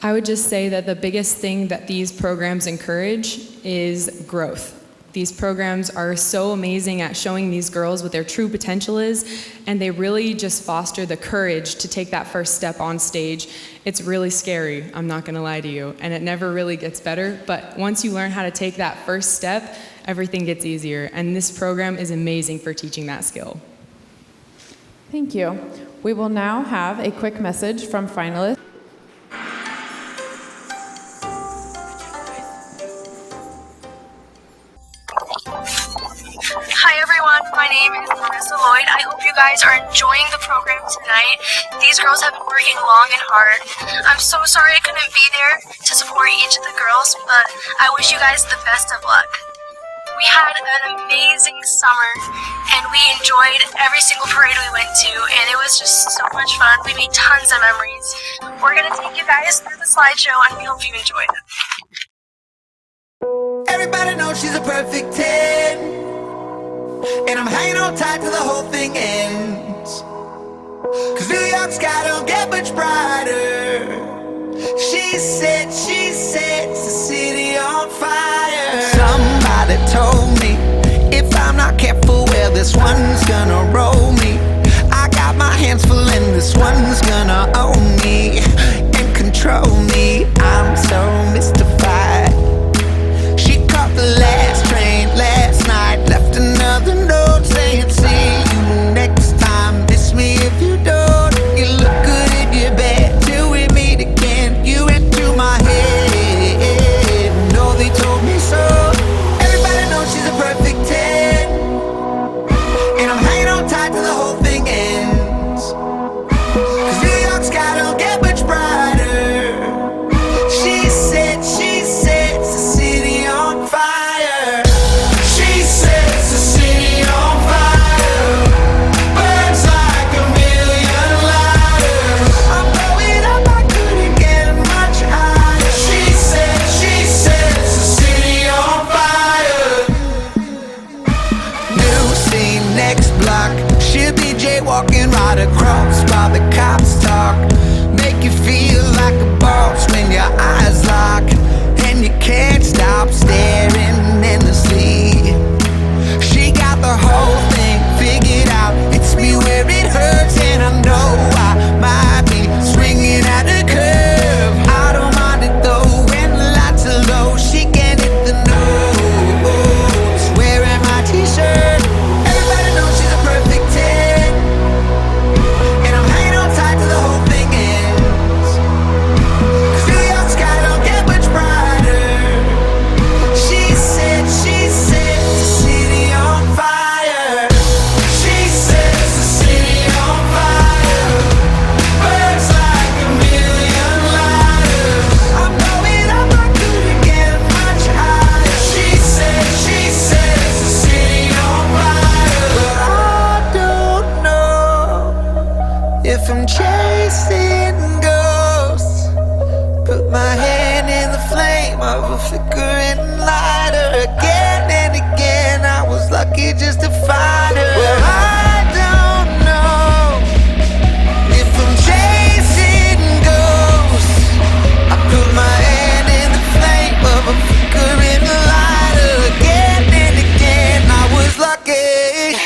I would just say that the biggest thing that these programs encourage is growth. These programs are so amazing at showing these girls what their true potential is, and they really just foster the courage to take that first step on stage. It's really scary, I'm not gonna lie to you, and it never really gets better, but once you learn how to take that first step, everything gets easier, and this program is amazing for teaching that skill. Thank you. We will now have a quick message from Finalist. Hi everyone, my name is Marissa Lloyd. I hope you guys are enjoying the program tonight. These girls have been working long and hard. I'm so sorry I couldn't be there to support each of the girls, but I wish you guys the best of luck. We had an amazing summer, and we enjoyed every single parade we went to, and it was just so much fun. We made tons of memories. We're going to take you guys through the slideshow, and we hope you enjoy it. Everybody knows she's a perfect 10, and I'm hanging on tight till the whole thing ends. Cause New York sky don't get much brighter. She sets the city on fire. Somebody told me if I'm not careful, well, this one's gonna roll me. I got my hands full and this one's gonna own me and control me. I'm so mystified. She caught the last train last night, left another note saying see you next time, miss me if you don't. You look good in your bed till we meet again. You into my head, no they told me so. Everybody knows she's a perfect 10, and I'm hanging on tight till the whole thing ends. Cause New York sky don't get much brighter. She sets the city on fire. She sets the city on fire. Burns like a million lighters. I'm blowing up, I couldn't get much higher. She sets the city on fire. New scene, next block. She'll be jaywalking right across while the cops talk. Make you feel like a boss when your eyes lock, and you can't stop staring endlessly. She got the whole thing figured out. It's me where it hurts, and I know I might be swinging at a curve. I don't mind it though when the lights are low. She can hit the notes wearing my t-shirt. Everybody knows she's a perfect 10, and I'm hanging on tight till the whole thing ends. Cause New York sky don't get much brighter. She sets the city on fire. She sets the city on fire. Burns like a million lighters. I'm going up, I couldn't get much higher. She sets the city on fire. But I don't know if I'm chasing ghosts. Put my hand in the flame of a flickering lighter. Again and again, I was lucky just to find her. Well, I don't know if I'm chasing ghosts. I put my hand in the flame of a flickering lighter. Again and again, I was lucky.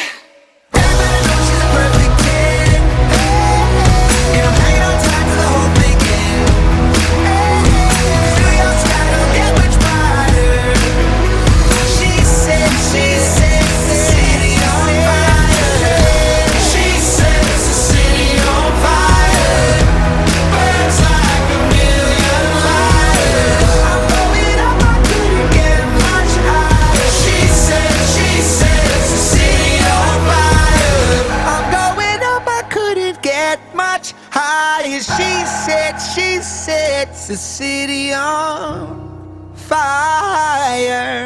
Everybody knows she's a perfect 10, and I'm hanging on tight till the whole thing ends. New York sky don't get much brighter. She sets the city on fire. She sets the city on fire. Burns like a million lighters. I'm blowing up, I couldn't get much higher. She sets the city on fire. I'm going up, I couldn't get much higher. She sets the city on fire.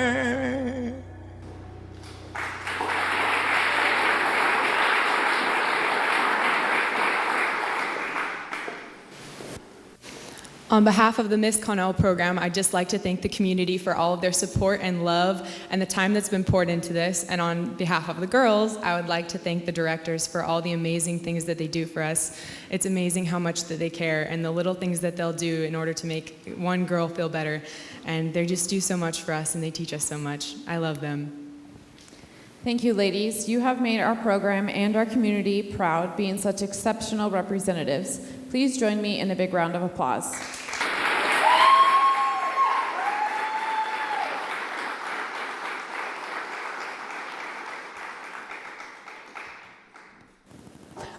On behalf of the Miss Connell program, I'd just like to thank the community for all of their support and love and the time that's been poured into this. And on behalf of the girls, I would like to thank the directors for all the amazing things that they do for us. It's amazing how much that they care and the little things that they'll do in order to make one girl feel better. And they just do so much for us and they teach us so much. I love them. Thank you, ladies. You have made our program and our community proud, being such exceptional representatives. Please join me in a big round of applause.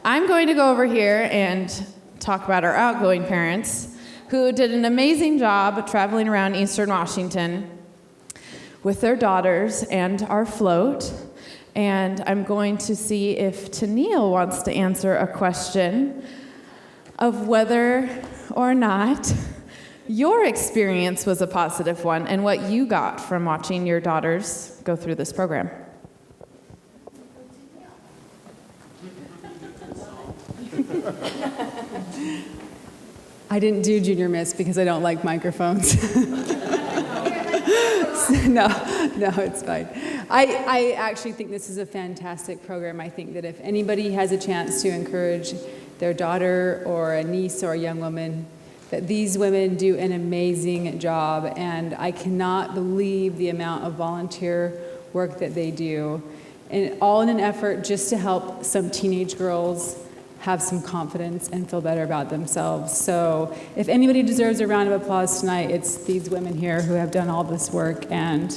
I'm going to go over here and talk about our outgoing parents, who did an amazing job traveling around Eastern Washington with their daughters and our float. And I'm going to see if Tennille wants to answer a question of whether or not your experience was a positive one and what you got from watching your daughters go through this program. I didn't do Junior Miss because I don't like microphones. No, it's fine. I actually think this is a fantastic program. I think that if anybody has a chance to encourage their daughter or a niece or a young woman, that these women do an amazing job, and I cannot believe the amount of volunteer work that they do, and all in an effort just to help some teenage girls have some confidence and feel better about themselves. So if anybody deserves a round of applause tonight, it's these women here who have done all this work, and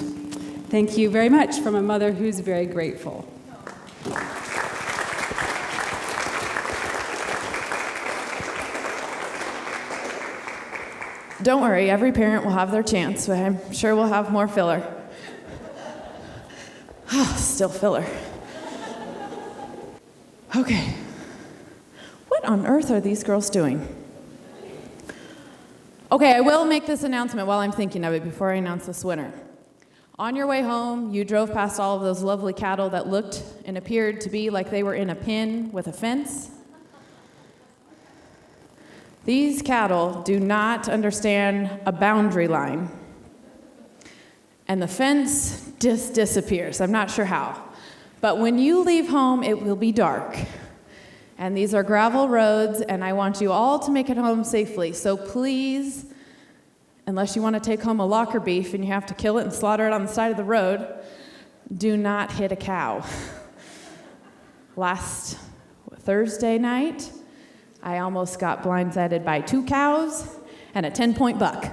thank you very much from a mother who's very grateful. Don't worry, every parent will have their chance, but I'm sure we'll have more filler. Still filler. Okay. What on earth are these girls doing? Okay, I will make this announcement while I'm thinking of it before I announce this winner. On your way home, you drove past all of those lovely cattle that looked and appeared to be like they were in a pen with a fence. These cattle do not understand a boundary line. And the fence just disappears. I'm not sure how. But when you leave home, it will be dark. And these are gravel roads, and I want you all to make it home safely. So please, unless you want to take home a locker beef and you have to kill it and slaughter it on the side of the road, do not hit a cow. Last Thursday night, I almost got blindsided by 2 cows and a 10-point buck.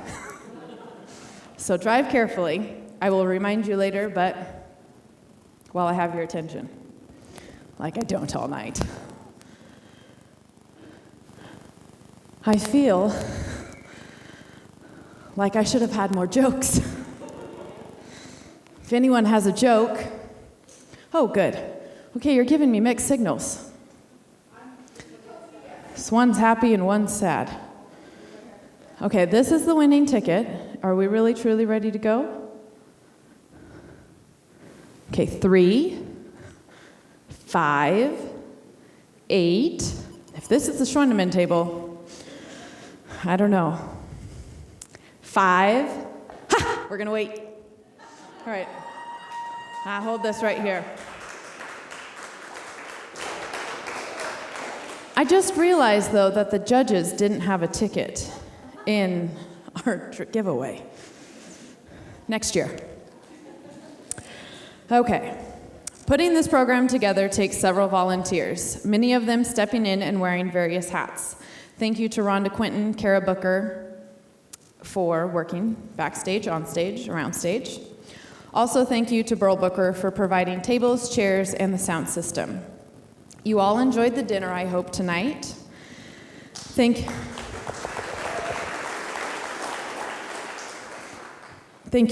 So drive carefully. I will remind you later, but while I have your attention, like I don't all night. I feel like I should have had more jokes. If anyone has a joke, oh, good. Okay, you're giving me mixed signals. So one's happy and one's sad. Okay, this is the winning ticket. Are we really, truly ready to go? Okay, 3, 5, 8. If this is the Schwendiman table, I don't know. 5. Ha! We're gonna wait. All right. I'll hold this right here. I just realized, though, that the judges didn't have a ticket in our giveaway. Next year. Okay. Putting this program together takes several volunteers, many of them stepping in and wearing various hats. Thank you to Rhonda Quinton, Kara Booker for working backstage, on stage, around stage. Also, thank you to Burl Booker for providing tables, chairs, and the sound system. You all enjoyed the dinner, I hope, tonight. Thank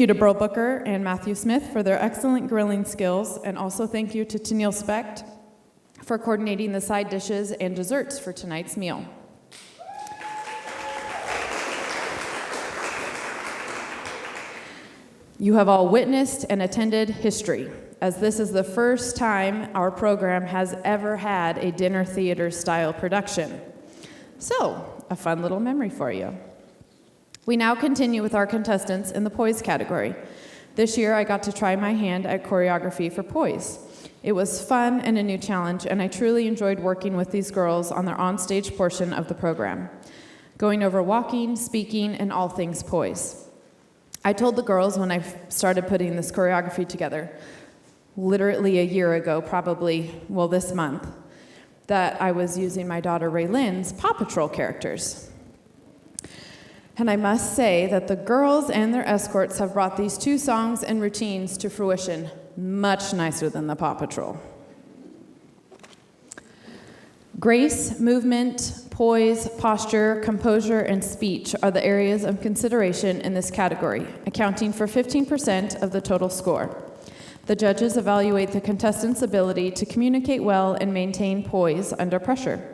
you to Burl Booker and Matthew Smith for their excellent grilling skills, and also thank you to Tennille Specht for coordinating the side dishes and desserts for tonight's meal. You have all witnessed and attended history, as this is the first time our program has ever had a dinner theater style production. So, a fun little memory for you. We now continue with our contestants in the Poise category. This year, I got to try my hand at choreography for Poise. It was fun and a new challenge, and I truly enjoyed working with these girls on their onstage portion of the program, going over walking, speaking, and all things Poise. I told the girls when I started putting this choreography together, literally a year ago, probably, well, this month, that I was using my daughter Raylynn's Paw Patrol characters. And I must say that the girls and their escorts have brought these two songs and routines to fruition much nicer than the Paw Patrol. Grace, movement, poise, posture, composure, and speech are the areas of consideration in this category, accounting for 15% of the total score. The judges evaluate the contestants' ability to communicate well and maintain poise under pressure.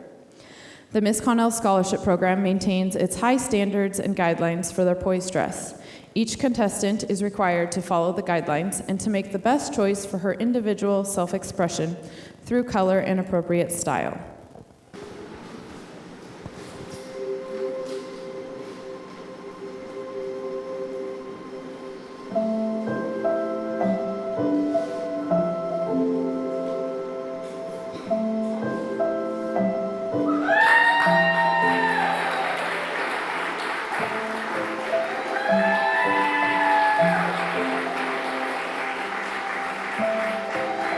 The Miss Connell Scholarship Program maintains its high standards and guidelines for their poise dress. Each contestant is required to follow the guidelines and to make the best choice for her individual self-expression through color and appropriate style.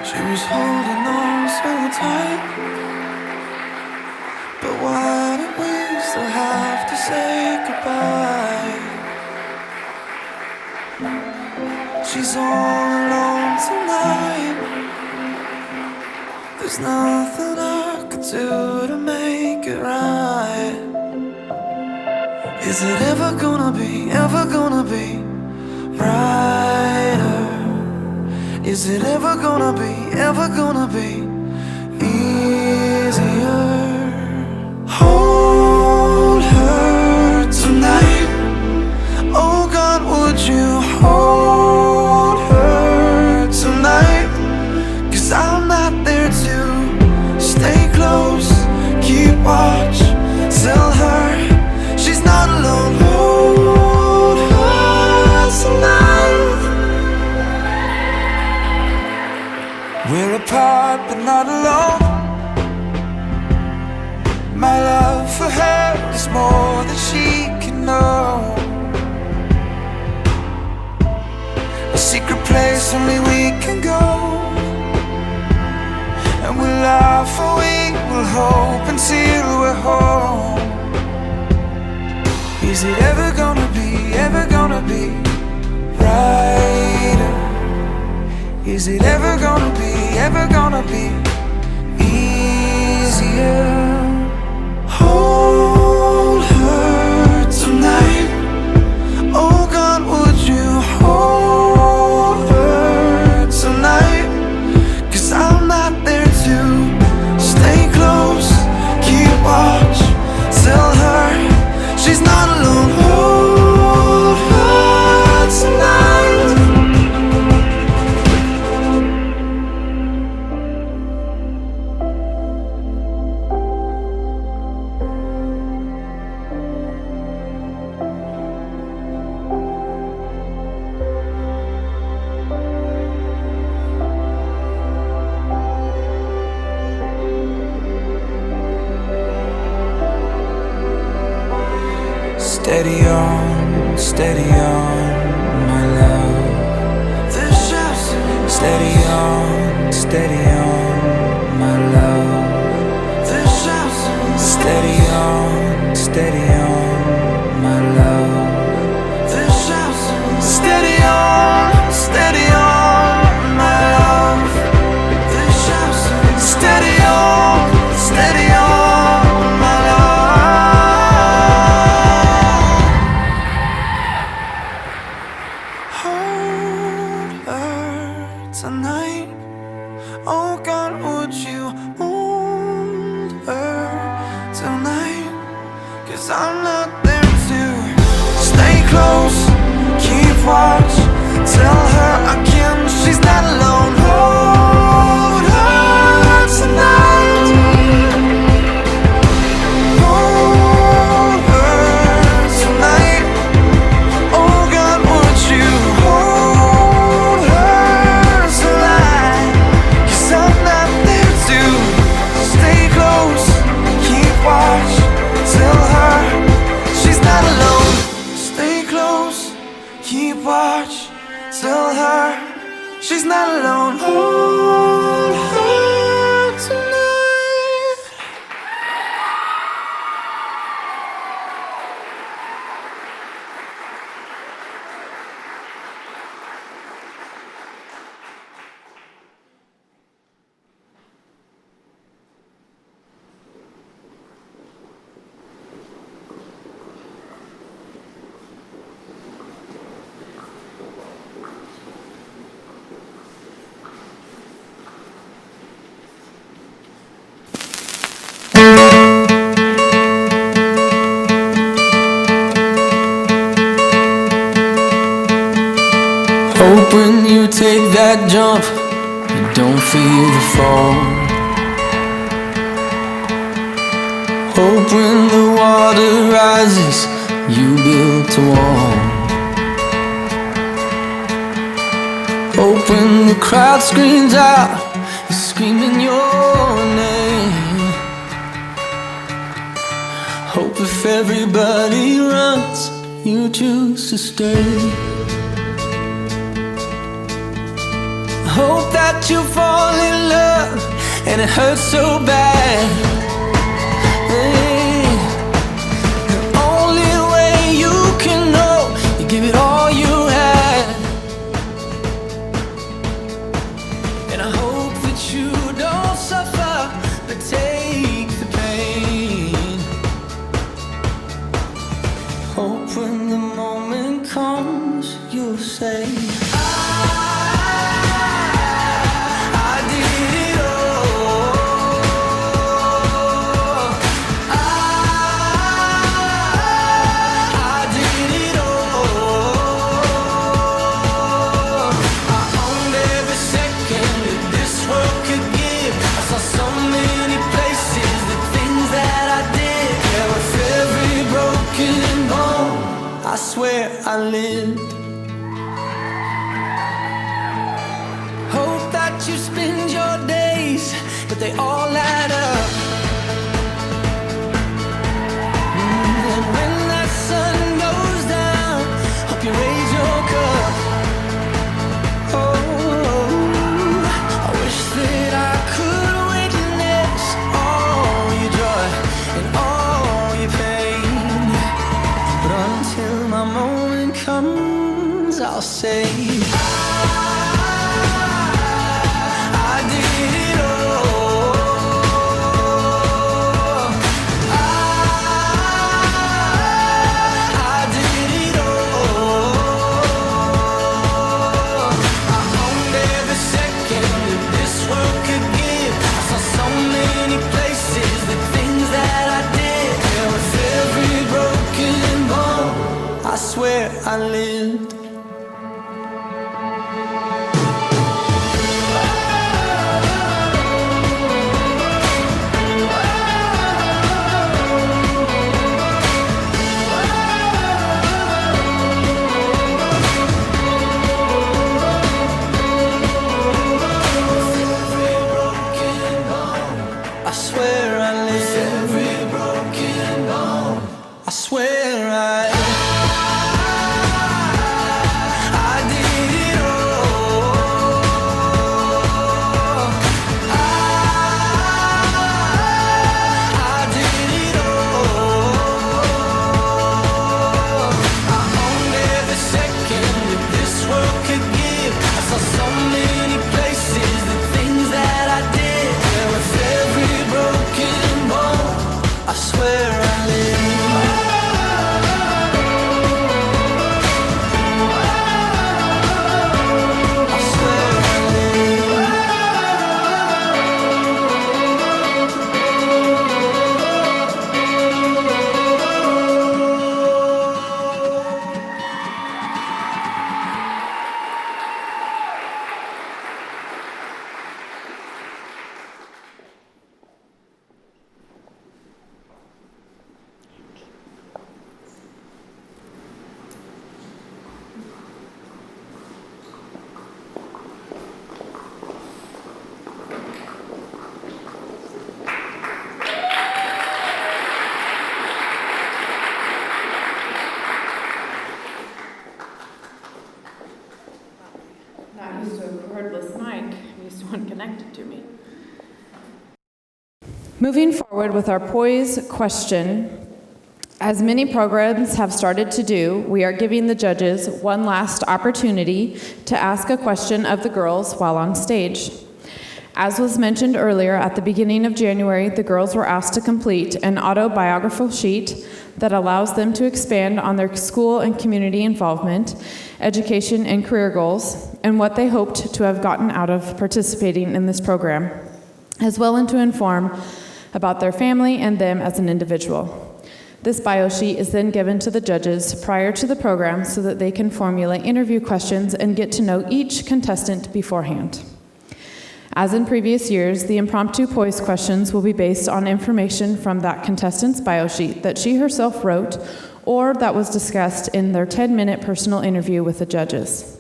She was holding on so tight, but why did we still have to say goodbye? She's all alone tonight. There's nothing I could do to make it right. Is it ever gonna be brighter? Is it ever gonna be easier? Hold her tonight. Oh God, would you hold her tonight? 'Cause I'm not there to stay close, keep watch, tell her she's not alone. Hold her tonight. We're apart but not alone. My love for her is more than she can know. A secret place only we can go. And we'll laugh or we will hope until we're home. Is it ever gonna be brighter? Is it ever gonna be easier? Hold her tonight. Oh God, would you hold her tonight? 'Cause I'm not there to stay close, keep watch, tell her she's not alone. Hold her tonight. Steady on, my love. Steady on, my love. Steady on, my love. Steady on, my love. Steady on, my love. Hold her tonight. Oh God, would you hold her tonight? 'Cause I'm not there to stay close, keep watch, tell her again she's not alone. Hold her tonight. Hold her tonight. her, she's not alone. Hold her tonight. Hope when you take that jump, you don't feel the fall. Hope when the water rises, you build a wall. Hope when the crowd screams out, you're screaming your name. Hope if everybody runs, you choose to stay. Hope that you fall in love and it hurts so bad. Hey, the only way you can know, you give it all you had. And I hope that you don't suffer, but take the pain. Hope when the moment comes, you'll say, I swear I lived. Hope that you spend your days, but they all add up. And when that sun goes down, hope you raise your cup. Oh, I wish that I could witness all your joy and all your pain. But until my moment comes, I'll say I did it all. I did it all. I owned every second that this world could give. I saw so many places, the things that I did. Yeah, with every broken bone, I swear I lived. Not used to a cordless mic. I'm used to one connected to me. Moving forward with our Poise question, as many programs have started to do, we are giving the judges one last opportunity to ask a question of the girls while on stage. As was mentioned earlier, at the beginning of January, the girls were asked to complete an autobiographical sheet that allows them to expand on their school and community involvement, education and career goals, and what they hoped to have gotten out of participating in this program, as well as to inform about their family and them as an individual. This bio sheet is then given to the judges prior to the program so that they can formulate interview questions and get to know each contestant beforehand. As in previous years, the impromptu Poise questions will be based on information from that contestant's bio sheet that she herself wrote or that was discussed in their 10-minute personal interview with the judges.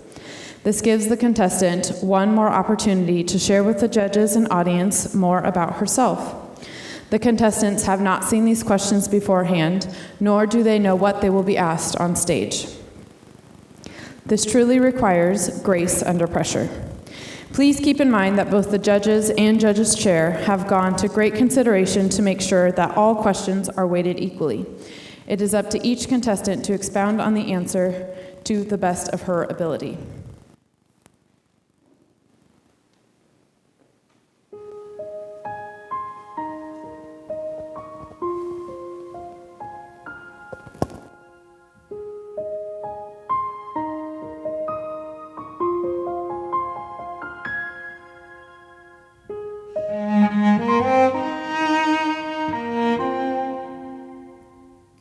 This gives the contestant one more opportunity to share with the judges and audience more about herself. The contestants have not seen these questions beforehand, nor do they know what they will be asked on stage. This truly requires grace under pressure. Please keep in mind that both the judges and judges' chair have gone to great consideration to make sure that all questions are weighted equally. It is up to each contestant to expound on the answer to the best of her ability.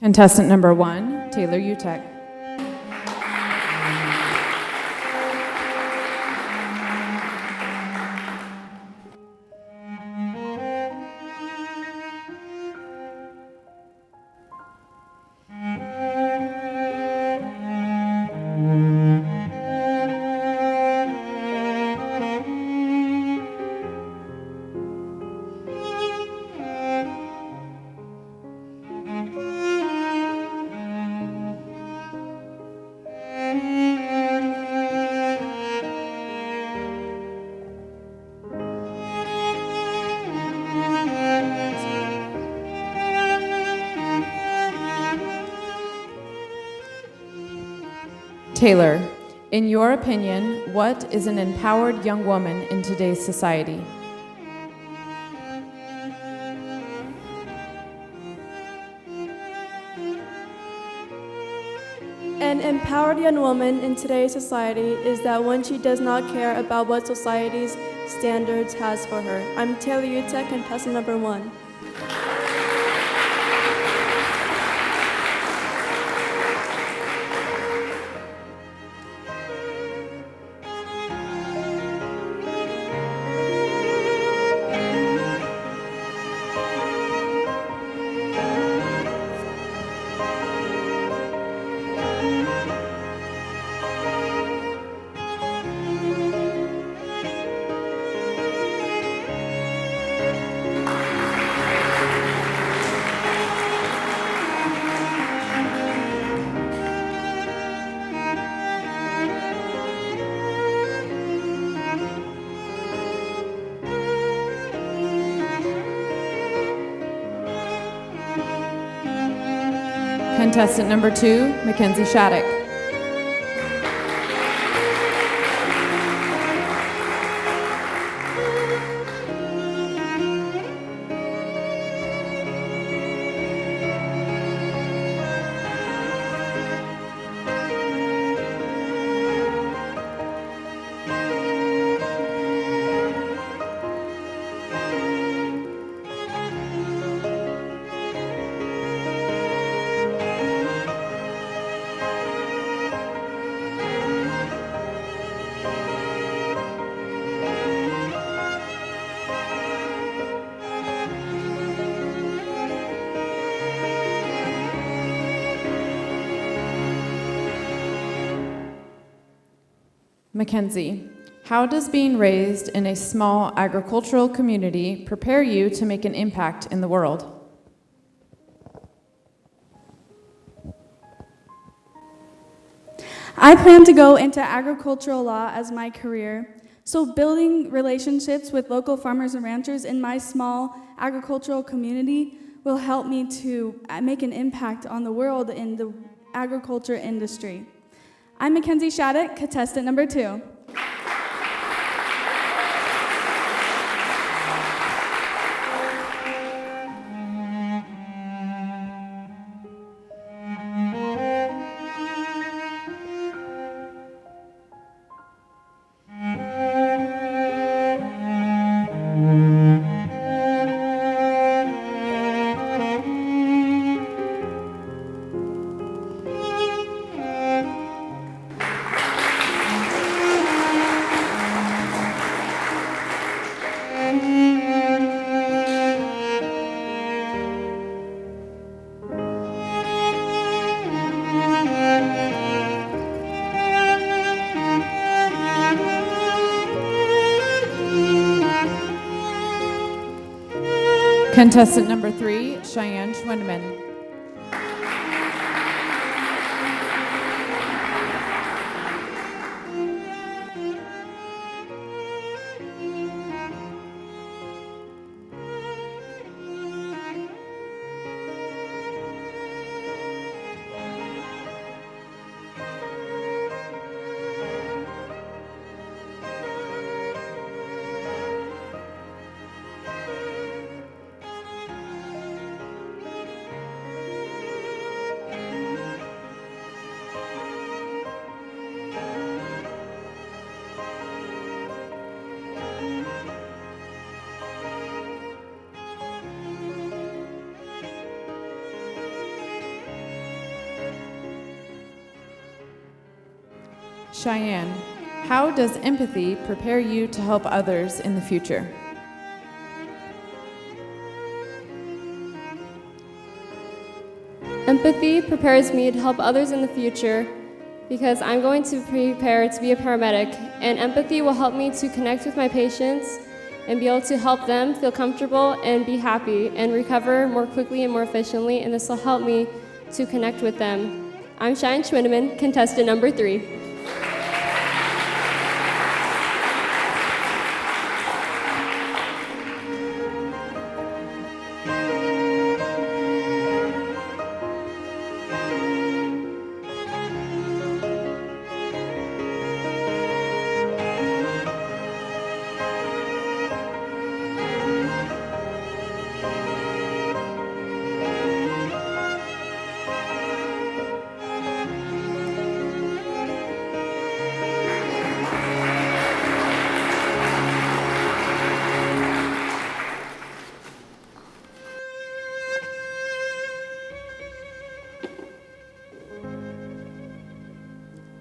Contestant number 1, Taylor Utecht. Taylor, in your opinion, what is an empowered young woman in today's society? An empowered young woman in today's society is that one she does not care about what society's standards has for her. I'm Taylor Utecht, contestant number 1. Contestant number 2, Mackenzie Shattuck. Mackenzie, how does being raised in a small agricultural community prepare you to make an impact in the world? I plan to go into agricultural law as my career. So building relationships with local farmers and ranchers in my small agricultural community will help me to make an impact on the world in the agriculture industry. I'm Mackenzie Shattuck, contestant number 2. Contestant number 3, Cheyenne Schwendiman. Cheyenne, how does empathy prepare you to help others in the future? Empathy prepares me to help others in the future because I'm going to prepare to be a paramedic, and empathy will help me to connect with my patients and be able to help them feel comfortable and be happy and recover more quickly and more efficiently, and this will help me to connect with them. I'm Cheyenne Schwendiman, contestant number 3.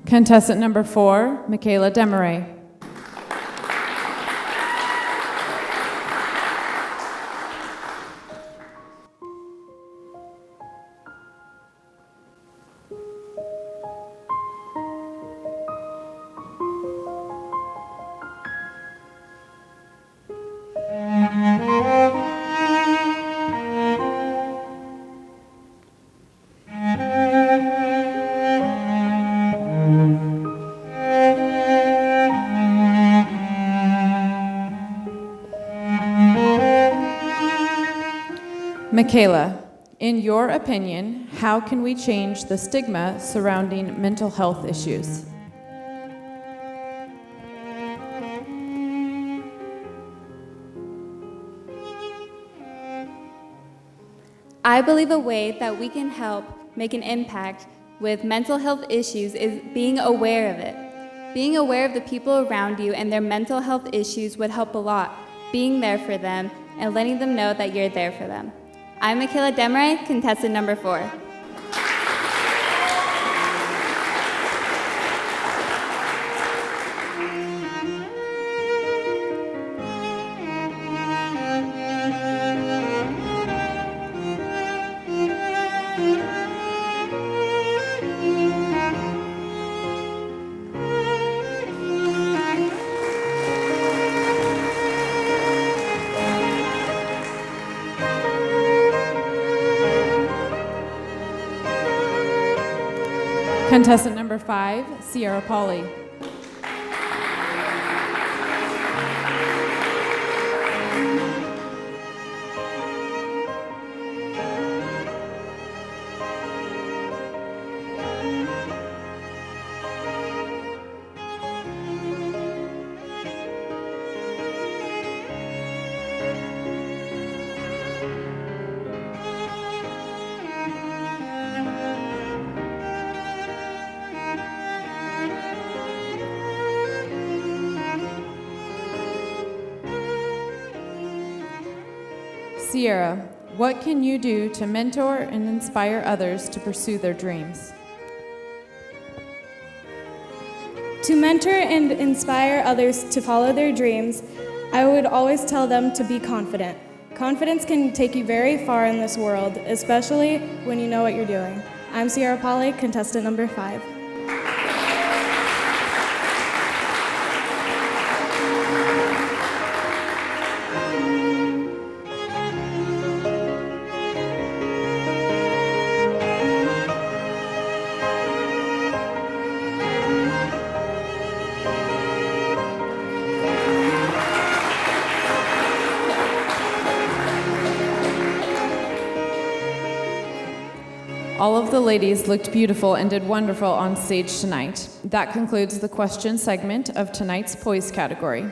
Contestant number 4, Makayla Desmarais. Makayla, in your opinion, how can we change the stigma surrounding mental health issues? I believe a way that we can help make an impact with mental health issues is being aware of it. Being aware of the people around you and their mental health issues would help a lot. Being there for them and letting them know that you're there for them. I'm Makayla Desmarais, contestant number 4. Contestant number 5, Sierra Pauley. Sierra, what can you do to mentor and inspire others to pursue their dreams? To mentor and inspire others to follow their dreams, I would always tell them to be confident. Confidence can take you very far in this world, especially when you know what you're doing. I'm Sierra Pauley, contestant number 5. All of the ladies looked beautiful and did wonderful on stage tonight. That concludes the question segment of tonight's Poise category.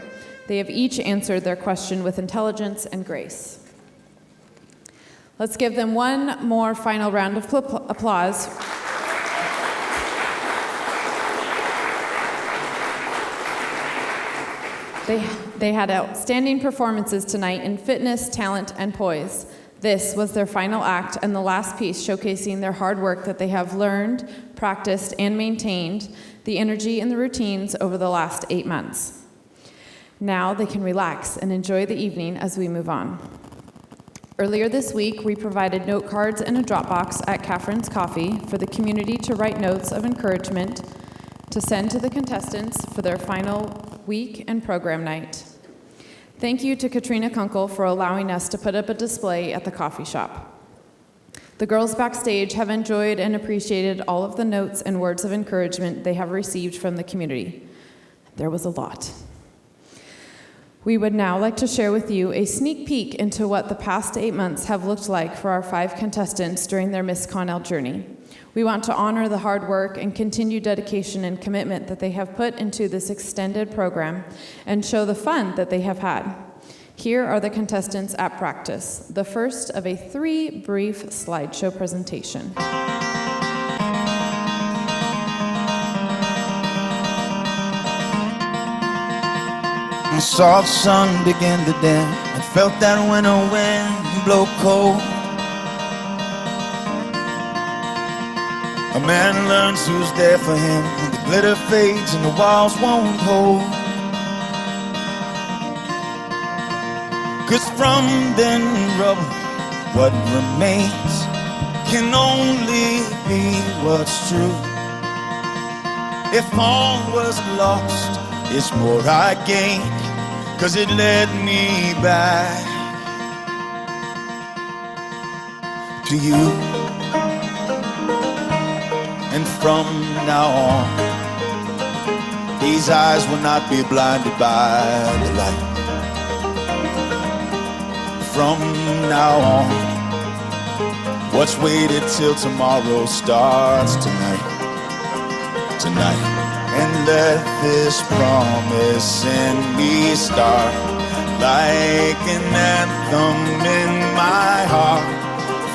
They have each answered their question with intelligence and grace. Let's give them one more final round of applause. They had outstanding performances tonight in fitness, talent, and poise. This was their final act and the last piece showcasing their hard work that they have learned, practiced, and maintained, the energy and the routines over the last 8 months. Now they can relax and enjoy the evening as we move on. Earlier this week, we provided note cards and a Dropbox at Catherine's Coffee for the community to write notes of encouragement to send to the contestants for their final week and program night. Thank you to Katrina Kunkel for allowing us to put up a display at the coffee shop. The girls backstage have enjoyed and appreciated all of the notes and words of encouragement they have received from the community. There was a lot. We would now like to share with you a sneak peek into what the past 8 months have looked like for our 5 contestants during their Miss Connell journey. We want to honor the hard work and continued dedication and commitment that they have put into this extended program and show the fun that they have had. Here are the contestants at practice, the first of a 3 brief slideshow presentation. I saw the sun begin to dim and felt that winter wind blow cold. A man learns who's there for him when the glitter fades and the walls won't hold. 'Cause from then rubble, what remains can only be what's true. If all was lost, it's more I gained, 'cause it led me back to you. And from now on, these eyes will not be blinded by the light. From now on, what's waited till tomorrow starts tonight. Tonight. And let this promise in me start like an anthem in my heart.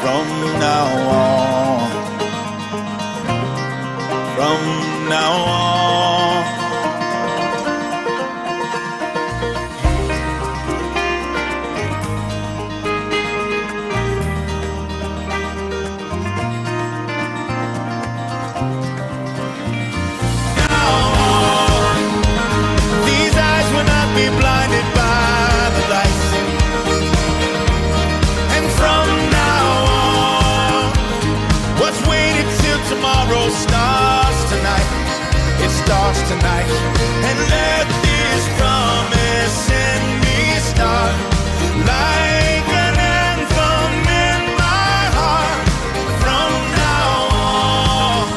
From now on, from now on. Be blinded by the lights. And from now on, what's waited till tomorrow starts tonight. It starts tonight. And let this promise in me start like an anthem in my heart. From now on,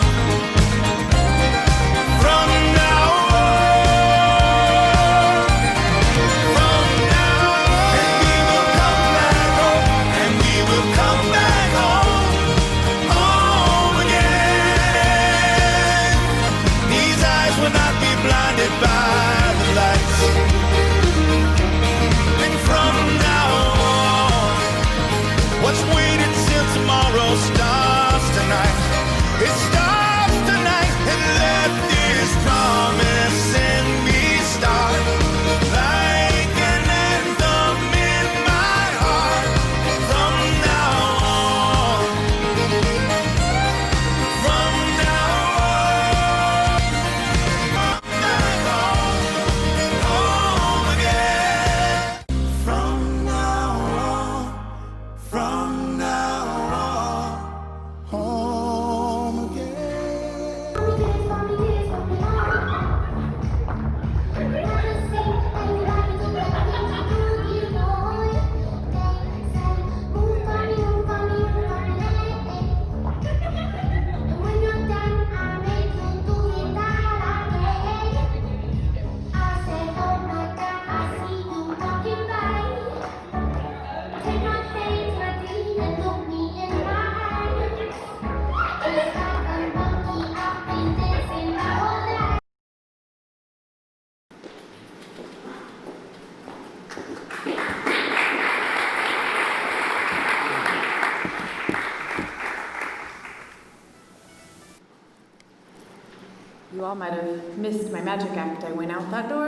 all might have missed my magic act. I went out that door,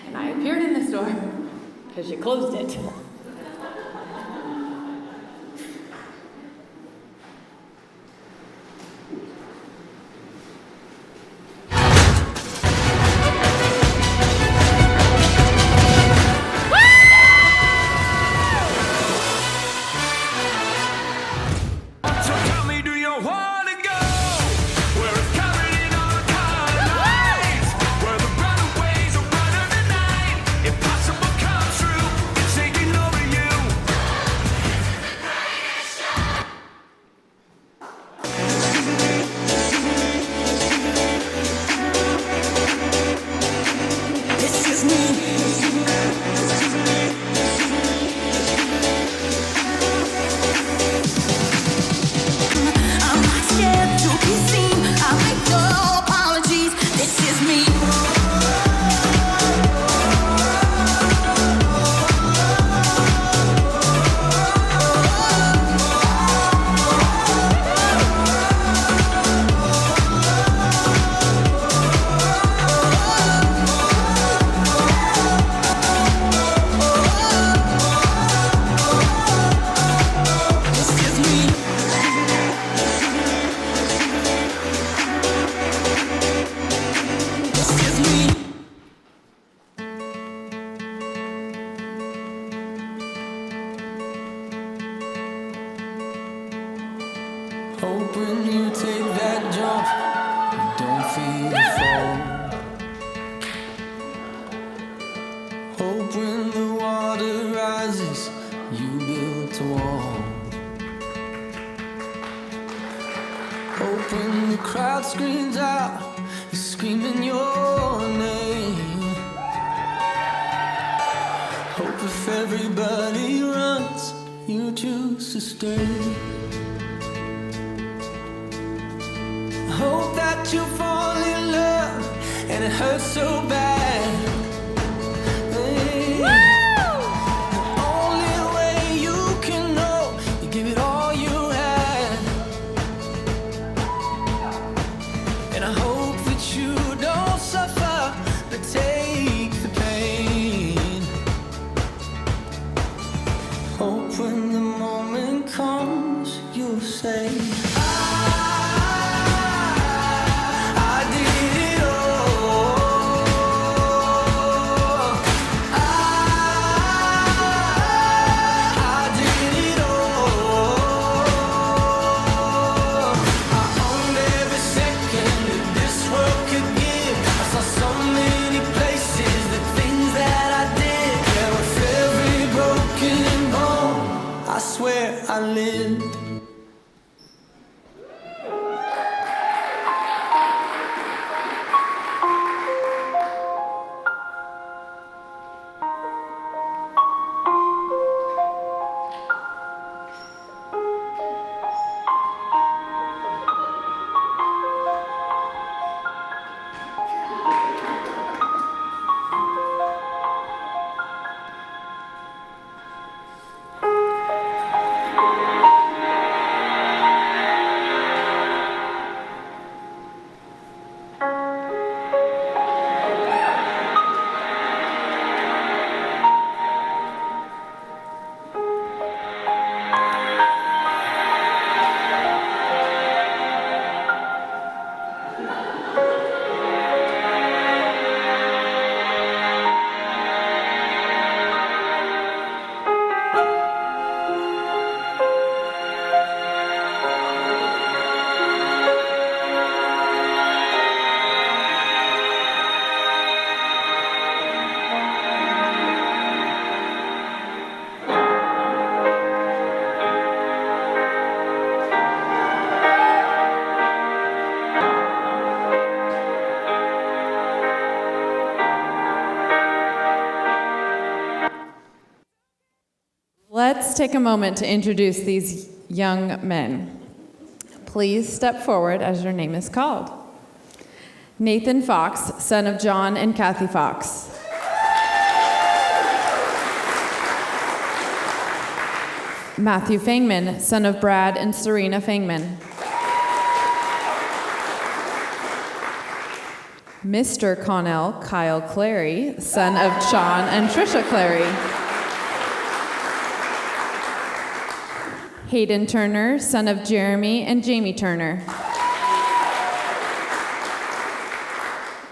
and I appeared in this door, because you closed it. Hope when you take that jump, you don't feel the fall. Hope when the water rises, you build a wall. Hope when the crowd screams out, you're screaming your name. Hope if everybody runs, you choose to stay. Hope that you fall in love and it hurts so bad. Hey, the only way you can know, you give it all you had. And I hope that you don't suffer, but take the pain. Hope when the moment comes, you'll say, I lived. Let's take a moment to introduce these young men. Please step forward as your name is called. Nathan Fox, son of John and Kathy Fox. Matthew Fangman, son of Brad and Serena Fangman. Mr. Connell Kyle Clary, son of Sean and Trisha Clary. Hayden Turner, son of Jeremy and Jamie Turner.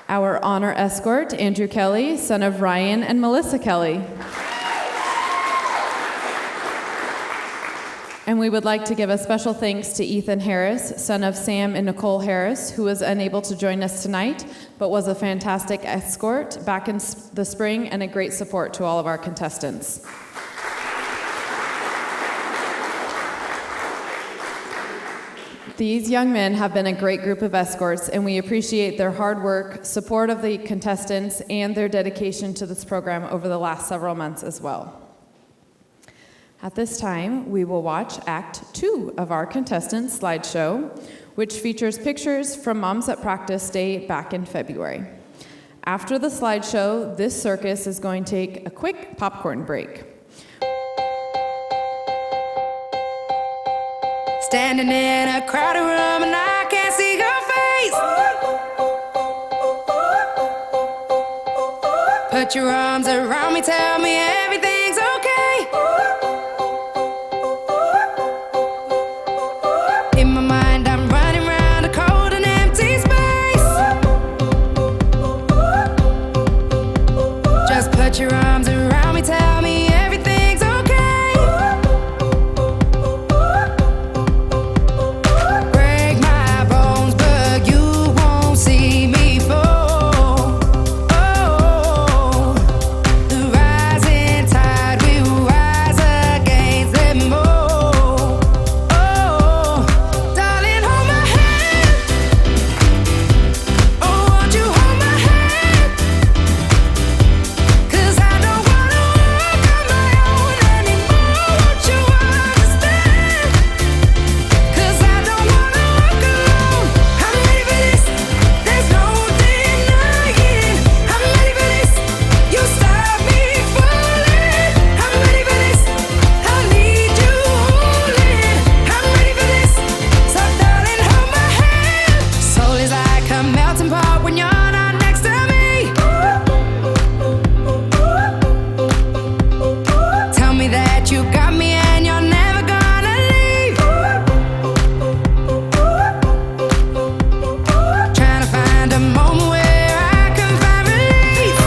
Our honor escort, Andrew Kelly, son of Ryan and Melissa Kelly. And we would like to give a special thanks to Ethan Harris, son of Sam and Nicole Harris, who was unable to join us tonight, but was a fantastic escort back in the spring and a great support to all of our contestants. These young men have been a great group of escorts, and we appreciate their hard work, support of the contestants, and their dedication to this program over the last several months as well. At this time, we will watch Act 2 of our contestants slideshow, which features pictures from Moms at Practice Day back in February. After the slideshow, this circus is going to take a quick popcorn break. Standing in a crowded room and I can't see your face. Put your arms around me, tell me everything's okay. In my mind I'm running around a cold and empty space. Just put your arms around me, tell me everything's okay. Break my bones, but you won't see me fall. Oh, the rising tide will rise against them all. Oh, darling, hold my hand. Oh, won't you hold my hand? 'Cause I don't wanna walk on my own anymore. Won't you understand? 'Cause I don't wanna walk alone. I'm ready for this. There's no denying. I'm ready for this. You stop me falling. I'm ready for this. I need you holding. I'm ready for this. So darling, hold my hand. Soul is like a melting pot when you're not next to me. Tell me that you got me and you're never gonna leave. Trying to find a moment where I can find release.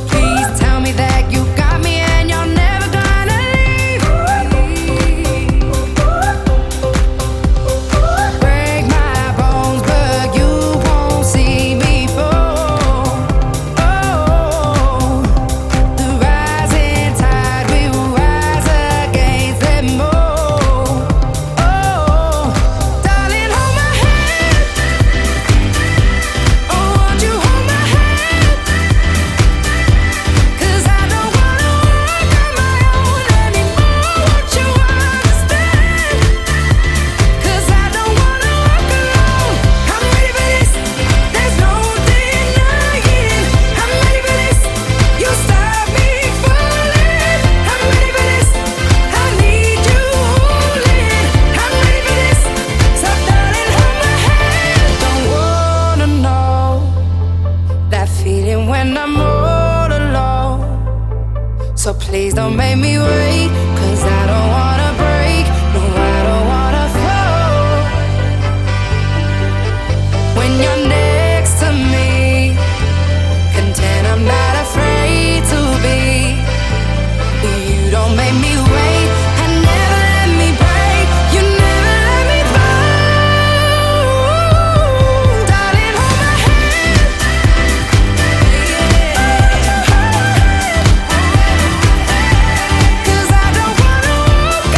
Please tell me that you got me and you're never gonna leave. Break my bones, but you won't see me fall. Oh, the rising tide will rise against them all. Oh, darling, hold my hand. Oh, won't you hold my hand? 'Cause I don't wanna walk on my own anymore. Won't you understand? 'Cause I don't wanna walk alone. I'm ready for this. There's no denying. I'm ready for this. You stop me falling. I'm ready for this. I need you holding. I'm ready for this. So darling, hold my hand. Don't wanna know that feeling when I'm all alone. So please don't make me wait, 'cause I don't wanna break. No, I don't wanna fall. When you're next to me, content, I'm not afraid to be. You don't make me wait and never let me break. You never let me fall. Darling, hold my hand. 'Cause I don't wanna walk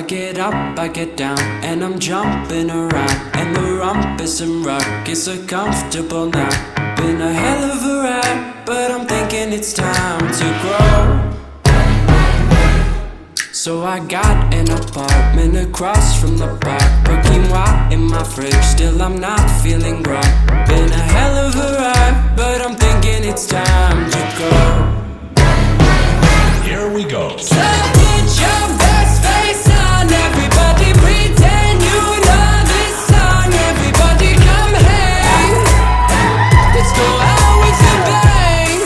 I get up, I get down, and I'm jumping around. And the rumpus and ruckus are comfortable now. Been a hell of a ride, but I'm thinking it's time to grow. So I got an apartment across from the park. Put quinoa in my fridge, still I'm not feeling right. Been a hell of a ride, but I'm thinking it's time to go. Here we go. So put your best face on, everybody pretend you know this song. Everybody come hang, let's go out with a bang.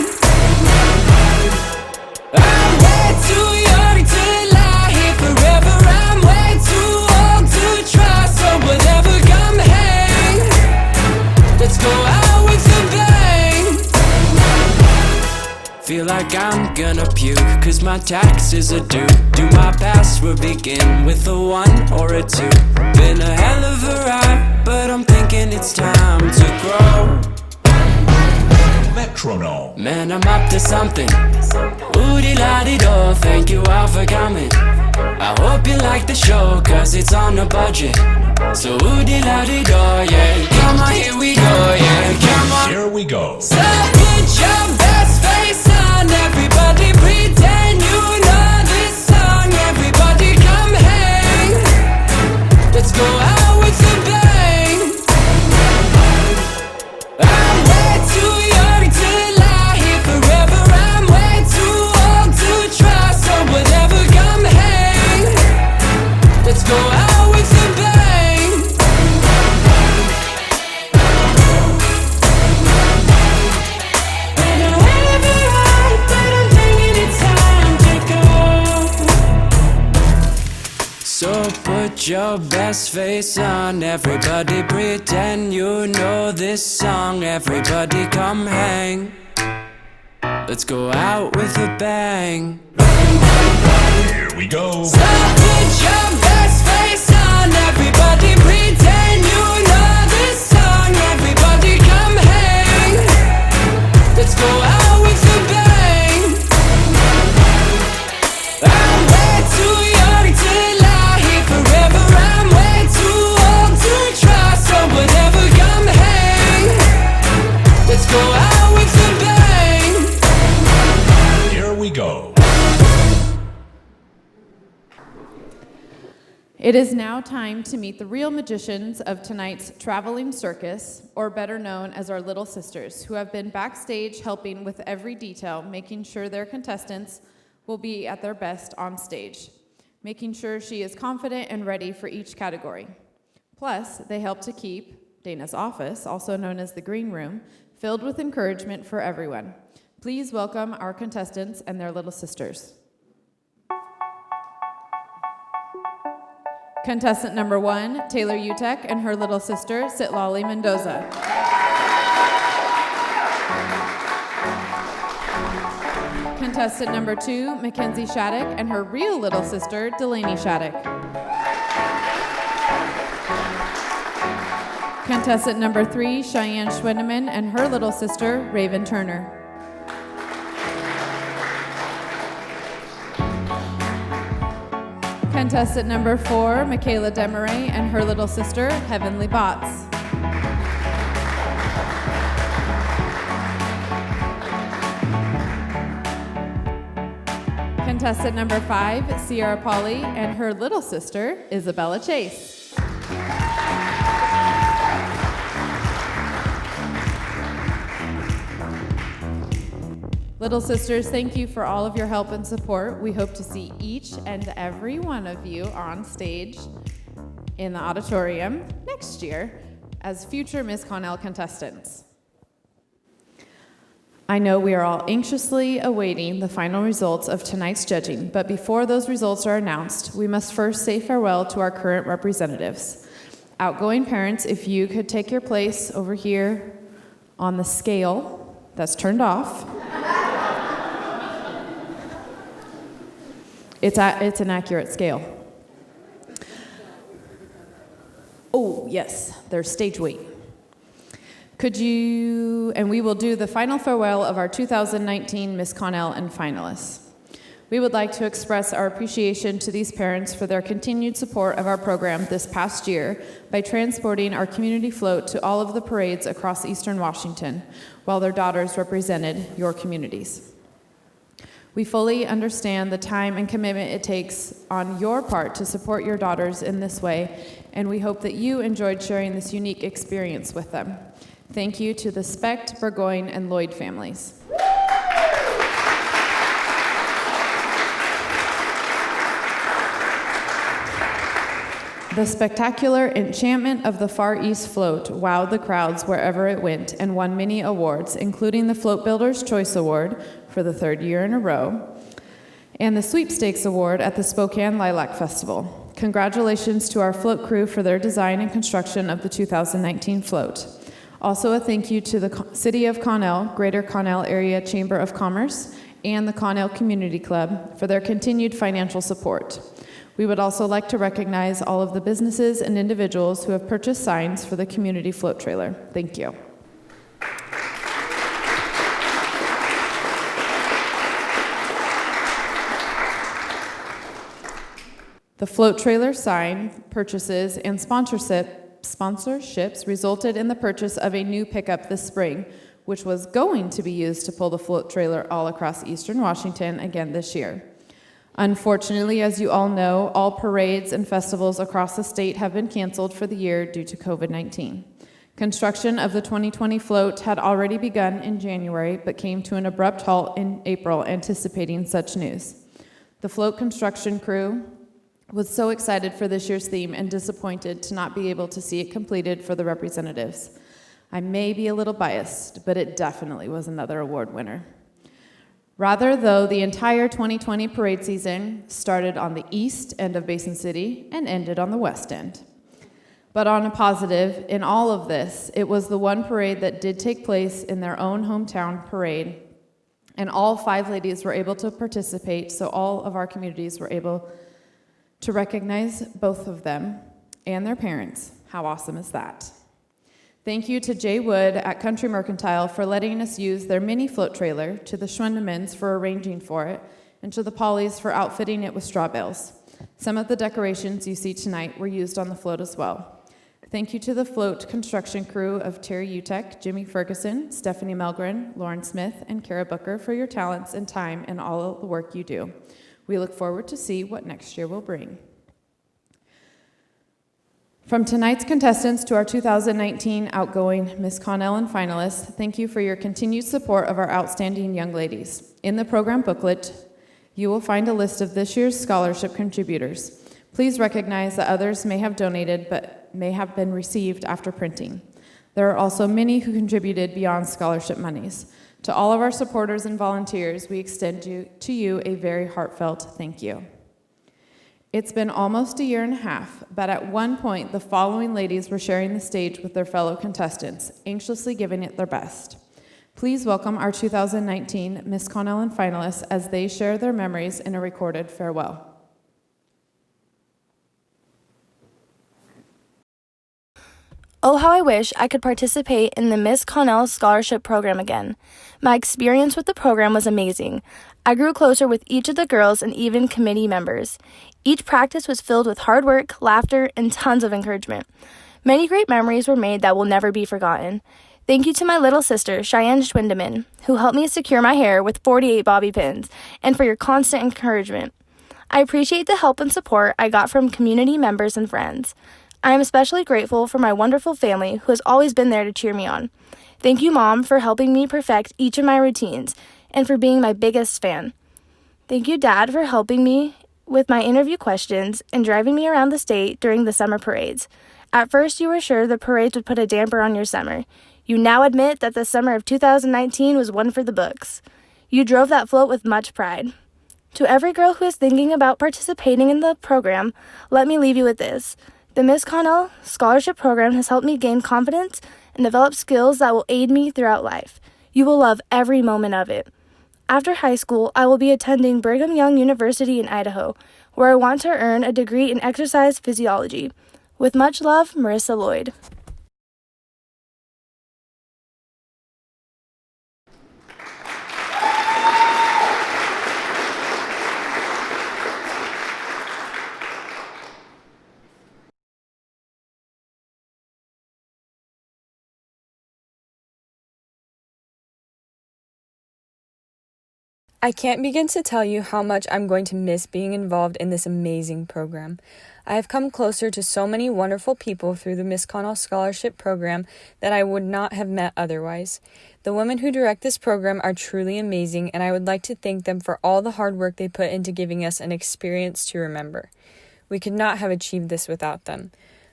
I'm way too young to lie here forever. I'm way too old to try, so whatever, come hang, let's go out with a bang. Feel like I'm gonna puke, cause my taxes are due. Do my password begin with a 1 or a 2? Been a hell of a ride, but I'm thinking it's time to grow. Metronome. Man, I'm up to something. Oodie-la-dee-do, thank you all for coming. I hope you like the show, cause it's on a budget. So oodie-la-dee-do, yeah. Come on, here we go, yeah. Come on. Here we go. So put your best face on, everybody pretend you know this song. Everybody come hang, let's go out with a bang. I'm way too young to lie here forever. I'm way too old to try, so whatever, come hang, let's go out with a bang. Been a hell of a ride, but I'm thinking it's time to go. So put your best face on, everybody pretend you know this song. Everybody come hang, let's go out with a bang. Here we go. So put your best face on, everybody pretend you know this song. Everybody come hang, let's go out with a bang. I'm way too young to lie here forever. I'm way too old to try, so whatever, come hang, let's go out with a bang. Here we go. It is now time to meet the real magicians of tonight's traveling circus, or better known as our little sisters, who have been backstage helping with every detail, making sure their contestants will be at their best on stage, making sure she is confident and ready for each category. Plus, they help to keep Dana's office, also known as the green room, filled with encouragement for everyone. Please welcome our contestants and their little sisters. Contestant number 1, Taylor Utecht and her little sister, Citlali Mendoza. Contestant number 2, Mackenzie Shattuck and her real little sister, Delaney Shattuck. Contestant number 3, Cheyenne Schwendiman and her little sister, Raven Turner. Contestant number 4, Makayla Desmarais and her little sister, Heavenly Bots. Contestant number 5, Sierra Pauley and her little sister, Isabella Chase. Little sisters, thank you for all of your help and support. We hope to see each and every one of you on stage in the auditorium next year as future Miss Connell contestants. I know we are all anxiously awaiting the final results of tonight's judging, but before those results are announced, we must first say farewell to our current representatives. Outgoing parents, if you could take your place over here on the scale that's turned off. It's an accurate scale. Oh, yes, there's stage weight. Could you, and we will do the final farewell of our 2019 Miss Connell and finalists. We would like to express our appreciation to these parents for their continued support of our program this past year by transporting our community float to all of the parades across Eastern Washington, while their daughters represented your communities. We fully understand the time and commitment it takes on your part to support your daughters in this way, and we hope that you enjoyed sharing this unique experience with them. Thank you to the Specht, Burgoyne, and Lloyd families. The spectacular enchantment of the Far East Float wowed the crowds wherever it went and won many awards, including the Float Builder's Choice Award for the third year in a row, and the Sweepstakes Award at the Spokane Lilac Festival. Congratulations to our float crew for their design and construction of the 2019 float. Also a thank you to the City of Connell, Greater Connell Area Chamber of Commerce, and the Connell Community Club for their continued financial support. We would also like to recognize all of the businesses and individuals who have purchased signs for the community float trailer. Thank you. The float trailer sign purchases and sponsorships resulted in the purchase of a new pickup this spring, which was going to be used to pull the float trailer all across Eastern Washington again this year. Unfortunately, as you all know, all parades and festivals across the state have been canceled for the year due to COVID-19. Construction of the 2020 float had already begun in January, but came to an abrupt halt in April, anticipating such news. The float construction crew was so excited for this year's theme and disappointed to not be able to see it completed for the representatives. I may be a little biased, but it definitely was another award winner. Rather, though, the entire 2020 parade season started on the east end of Basin City and ended on the west end. But on a positive, in all of this, it was the one parade that did take place in their own hometown parade, and all 5 ladies were able to participate, so all of our communities were able to recognize both of them and their parents. How awesome is that? Thank you to Jay Wood at Country Mercantile for letting us use their mini float trailer, to the Schwendimans for arranging for it, and to the Pauleys for outfitting it with straw bales. Some of the decorations you see tonight were used on the float as well. Thank you to the float construction crew of Terry Utecht, Jimmy Ferguson, Stephanie Melgren, Lauren Smith, and Kara Booker for your talents and time and all of the work you do. We look forward to see what next year will bring. From tonight's contestants to our 2019 outgoing Miss Connell and finalists, thank you for your continued support of our outstanding young ladies. In the program booklet, you will find a list of this year's scholarship contributors. Please recognize that others may have donated but may have been received after printing. There are also many who contributed beyond scholarship monies. To all of our supporters and volunteers, we extend to you a very heartfelt thank you. It's been almost a year and a half, but at one point, the following ladies were sharing the stage with their fellow contestants, anxiously giving it their best. Please welcome our 2019 Miss Connell and finalists as they share their memories in a recorded farewell. Oh, how I wish I could participate in the Miss Connell Scholarship Program again. My experience with the program was amazing. I grew closer with each of the girls and even committee members. Each practice was filled with hard work, laughter, and tons of encouragement. Many great memories were made that will never be forgotten. Thank you to my little sister, Cheyenne Schwendiman, who helped me secure my hair with 48 bobby pins, and for your constant encouragement. I appreciate the help and support I got from community members and friends. I am especially grateful for my wonderful family who has always been there to cheer me on. Thank you, Mom, for helping me perfect each of my routines and for being my biggest fan. Thank you, Dad, for helping me with my interview questions and driving me around the state during the summer parades. At first, you were sure the parades would put a damper on your summer. You now admit that the summer of 2019 was one for the books. You drove that float with much pride. To every girl who is thinking about participating in the program, let me leave you with this. The Miss Connell Scholarship Program has helped me gain confidence and develop skills that will aid me throughout life. You will love every moment of it. After high school, I will be attending Brigham Young University in Idaho, where I want to earn a degree in exercise physiology. With much love, Marissa Lloyd. I can't begin to tell you how much I'm going to miss being involved in this amazing program. I have come closer to so many wonderful people through the Miss Connell Scholarship Program that I would not have met otherwise. The women who direct this program are truly amazing, and I would like to thank them for all the hard work they put into giving us an experience to remember. We could not have achieved this without them.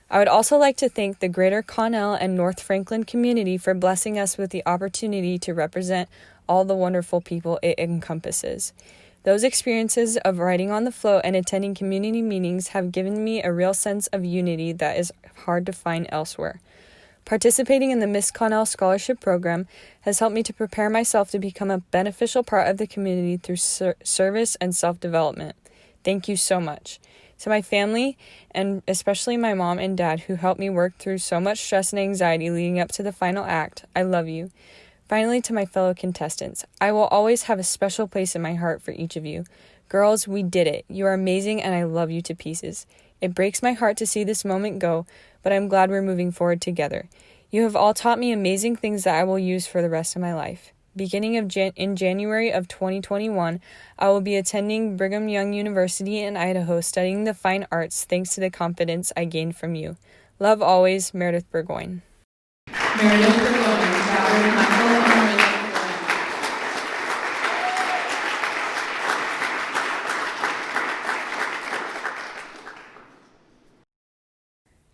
I would also like to thank the Greater Connell and North Franklin community for blessing us with the opportunity to represent all the wonderful people it encompasses. Those experiences of riding on the float and attending community meetings have given me a real sense of unity that is hard to find elsewhere. Participating in the Miss Connell Scholarship Program has helped me to prepare myself to become a beneficial part of the community through service and self-development. Thank you so much. To my family, and especially my mom and dad, who helped me work through so much stress and anxiety leading up to the final act, I love you. Finally, to my fellow contestants, I will always have a special place in my heart for each of you. Girls, we did it. You are amazing, and I love you to pieces. It breaks my heart to see this moment go, but I'm glad we're moving forward together. You have all taught me amazing things that I will use for the rest of my life. Beginning in January of 2021, I will be attending Brigham Young University in Idaho studying the fine arts thanks to the confidence I gained from you. Love always, Meredith Burgoyne. Meredith Burgoyne, Valerie Michael, and Meredith.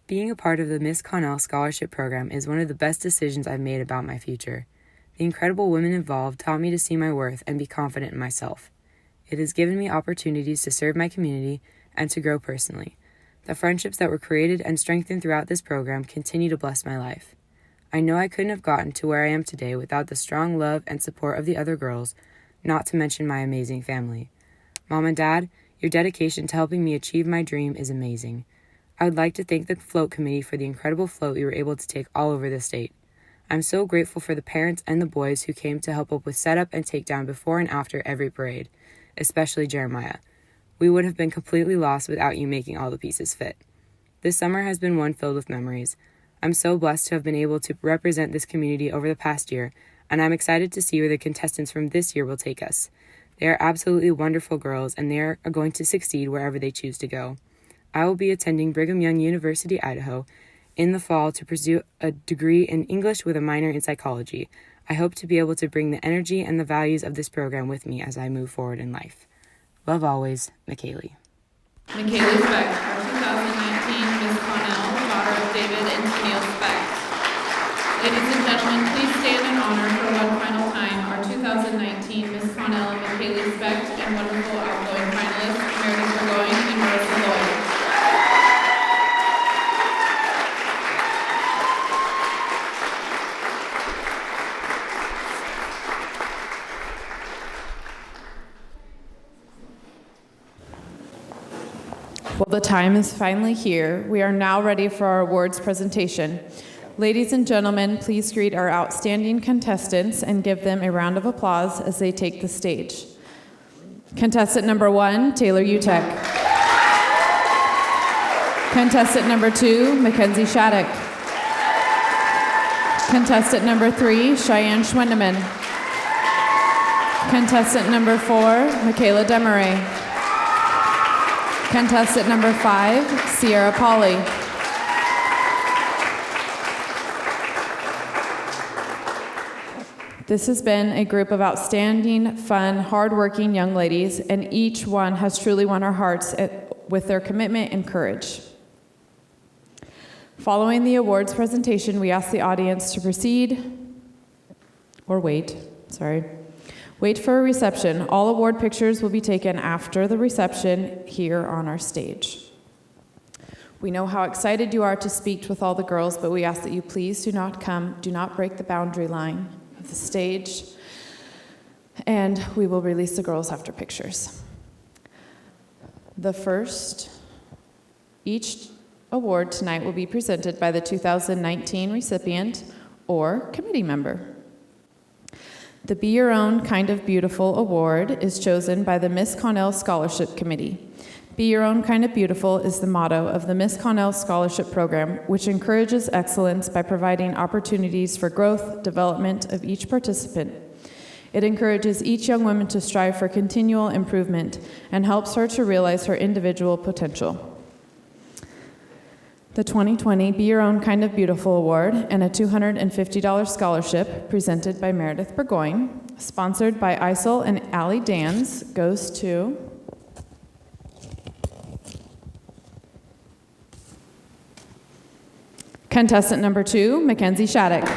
Being a part of the Miss Connell Scholarship Program is one of the best decisions I've made about my future. The incredible women involved taught me to see my worth and be confident in myself. It has given me opportunities to serve my community and to grow personally. The friendships that were created and strengthened throughout this program continue to bless my life. I know I couldn't have gotten to where I am today without the strong love and support of the other girls, not to mention my amazing family. Mom and Dad, your dedication to helping me achieve my dream is amazing. I would like to thank the float committee for the incredible float we were able to take all over the state. I'm so grateful for the parents and the boys who came to help up with setup and takedown before and after every parade, especially Jeremiah. We would have been completely lost without you making all the pieces fit. This summer has been one filled with memories. I'm so blessed to have been able to represent this community over the past year, and I'm excited to see where the contestants from this year will take us. They are absolutely wonderful girls, and they are going to succeed wherever they choose to go. I will be attending Brigham Young University, Idaho, in the fall to pursue a degree in English with a minor in psychology. I hope to be able to bring the energy and the values of this program with me as I move forward in life. Love always, Makayla. Makayla Speck, our 2019 Miss Connell, daughter of David and Camille Speck. Ladies and gentlemen, please stand in honor for one final time our 2019 Miss Connell and Makayla Speck and wonderful outgoing finalists Meredith Burgoyne and Marissa Lloyd. Well, the time is finally here. We are now ready for our awards presentation. Ladies and gentlemen, please greet our outstanding contestants and give them a round of applause as they take the stage. Contestant number 1, Taylor Utecht. Contestant number 2, Mackenzie Shattuck. Contestant number 3, Cheyenne Schwendiman. Contestant number 4, Makayla Desmarais. Contestant number 5, Sierra Pauley. This has been a group of outstanding, fun, hardworking young ladies, and each one has truly won our hearts with their commitment and courage. Following the awards presentation, we ask the audience to wait for a reception. All award pictures will be taken after the reception here on our stage. We know how excited you are to speak with all the girls, but we ask that you please do not break the boundary line of the stage, and we will release the girls after pictures. Each award tonight will be presented by the 2019 recipient or committee member. The Be Your Own Kind of Beautiful Award is chosen by the Miss Connell Scholarship Committee. Be Your Own Kind of Beautiful is the motto of the Miss Connell Scholarship Program, which encourages excellence by providing opportunities for growth, development of each participant. It encourages each young woman to strive for continual improvement and helps her to realize her individual potential. The 2020 Be Your Own Kind of Beautiful Award and a $250 scholarship presented by Meredith Burgoyne, sponsored by Isel and Allie Dans, goes to contestant number 2, Mackenzie Shattuck.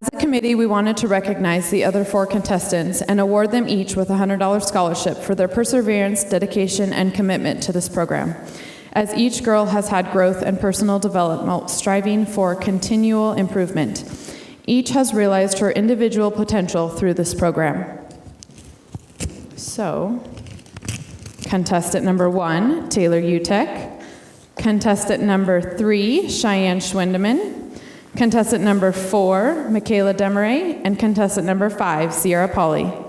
As a committee, we wanted to recognize the other 4 contestants and award them each with a $100 scholarship for their perseverance, dedication, and commitment to this program, as each girl has had growth and personal development, striving for continual improvement. Each has realized her individual potential through this program. So, contestant number 1, Taylor Utecht. Contestant number 3, Cheyenne Schwendiman. Contestant number 4, Makayla Desmarais. And contestant number 5, Sierra Pauley.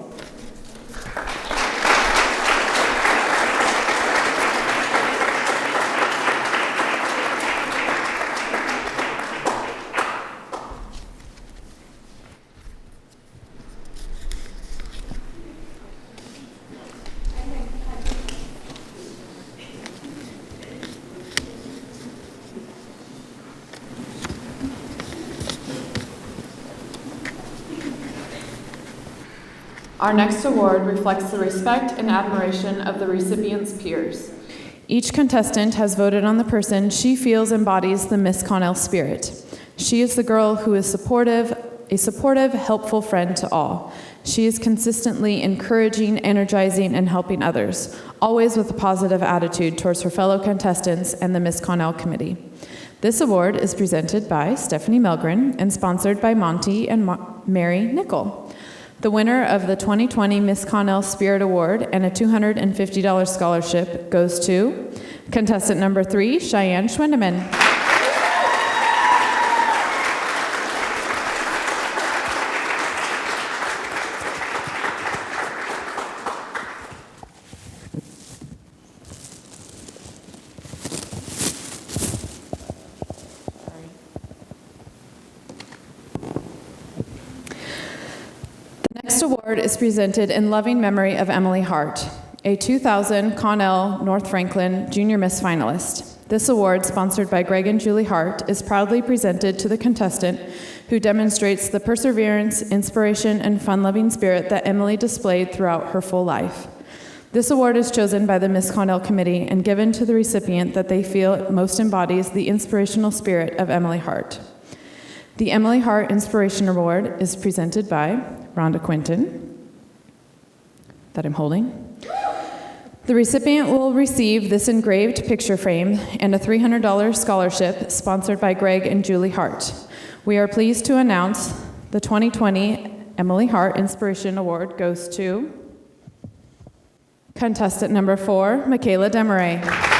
Our next award reflects the respect and admiration of the recipient's peers. Each contestant has voted on the person she feels embodies the Miss Connell spirit. She is the girl who is a supportive, helpful friend to all. She is consistently encouraging, energizing, and helping others, always with a positive attitude towards her fellow contestants and the Miss Connell Committee. This award is presented by Stephanie Melgren and sponsored by Monty and Mary Nickel. The winner of the 2020 Miss Connell Spirit Award and a $250 scholarship goes to contestant number 3, Cheyenne Schwendiman. Next award is presented in loving memory of Emily Hart, a 2000 Connell North Franklin Junior Miss Finalist. This award, sponsored by Greg and Julie Hart, is proudly presented to the contestant who demonstrates the perseverance, inspiration, and fun-loving spirit that Emily displayed throughout her full life. This award is chosen by the Miss Connell Committee and given to the recipient that they feel most embodies the inspirational spirit of Emily Hart. The Emily Hart Inspiration Award is presented by Rhonda Quinton, that I'm holding. The recipient will receive this engraved picture frame and a $300 scholarship sponsored by Greg and Julie Hart. We are pleased to announce the 2020 Emily Hart Inspiration Award goes to contestant number 4, Makayla Desmarais.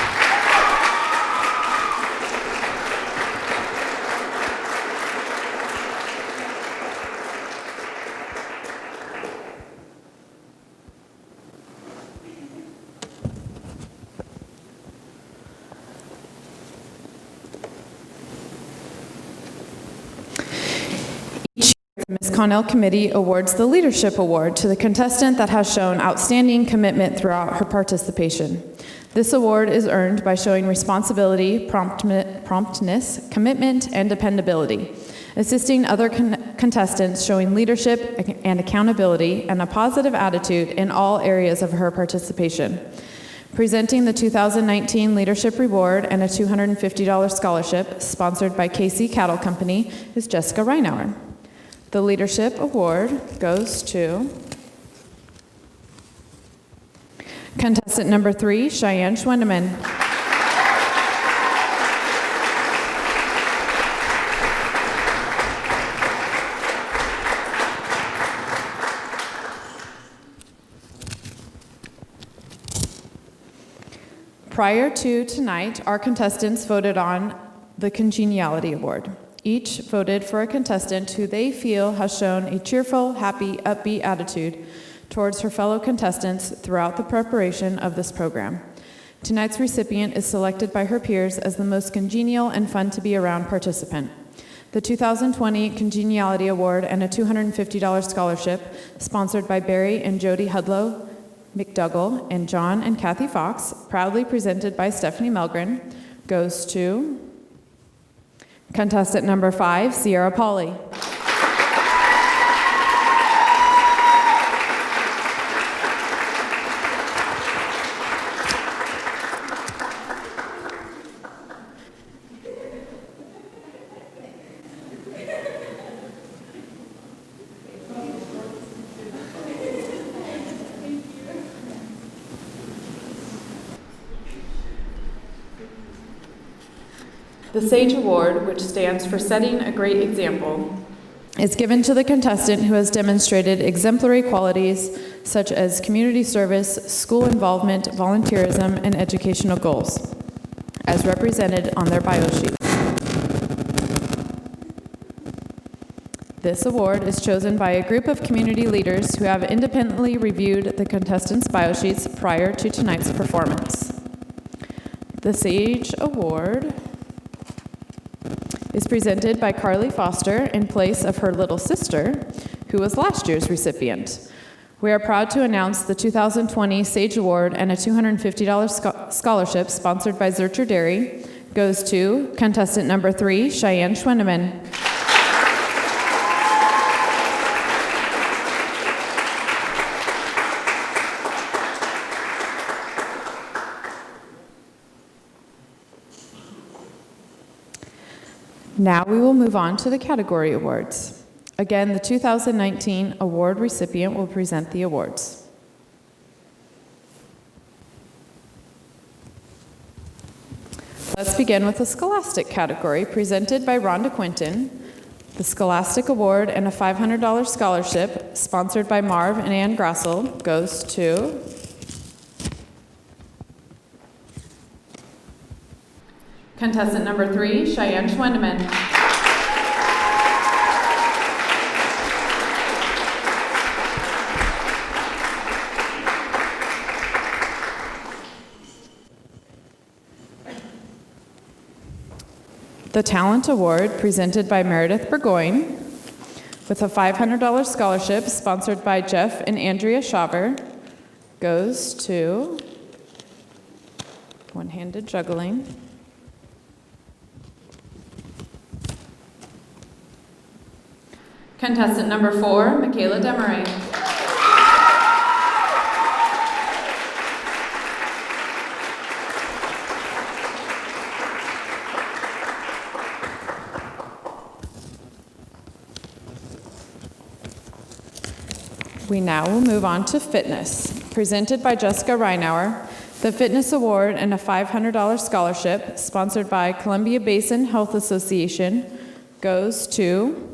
The Miss Connell Committee awards the Leadership Award to the contestant that has shown outstanding commitment throughout her participation. This award is earned by showing responsibility, promptness, commitment, and dependability, assisting other contestants, showing leadership and accountability, and a positive attitude in all areas of her participation. Presenting the 2019 Leadership Reward and a $250 scholarship, sponsored by KC Cattle Company, is Jessica Reinauer. The Leadership Award goes to contestant number 3, Cheyenne Schwendiman. Prior to tonight, our contestants voted on the Congeniality Award. Each voted for a contestant who they feel has shown a cheerful, happy, upbeat attitude towards her fellow contestants throughout the preparation of this program. Tonight's recipient is selected by her peers as the most congenial and fun to be around participant. The 2020 Congeniality Award and a $250 scholarship, sponsored by Barry and Jody Hudlow McDougall and John and Kathy Fox, proudly presented by Stephanie Melgren, goes to contestant number 5, Sierra Pauley. The SAGE Award, which stands for Setting a Great Example, is given to the contestant who has demonstrated exemplary qualities such as community service, school involvement, volunteerism, and educational goals, as represented on their bio sheet. This award is chosen by a group of community leaders who have independently reviewed the contestants' bio sheets prior to tonight's performance. The SAGE Award is presented by Carly Foster in place of her little sister, who was last year's recipient. We are proud to announce the 2020 SAGE Award and a $250 scholarship sponsored by Zurcher Dairy goes to contestant number 3, Cheyenne Schwendiman. Now we will move on to the category awards. Again, the 2019 award recipient will present the awards. Let's begin with the Scholastic category, presented by Rhonda Quinton. The Scholastic Award and a $500 scholarship, sponsored by Marv and Ann Grassel, goes to contestant number 3, Cheyenne Schwendiman. The Talent Award, presented by Meredith Burgoyne, with a $500 scholarship sponsored by Jeff and Andrea Shaver, goes to one-handed juggling. Contestant number 4, Makayla Desmarais. We now will move on to Fitness, presented by Jessica Reinauer. The Fitness Award and a $500 scholarship, sponsored by Columbia Basin Health Association, goes to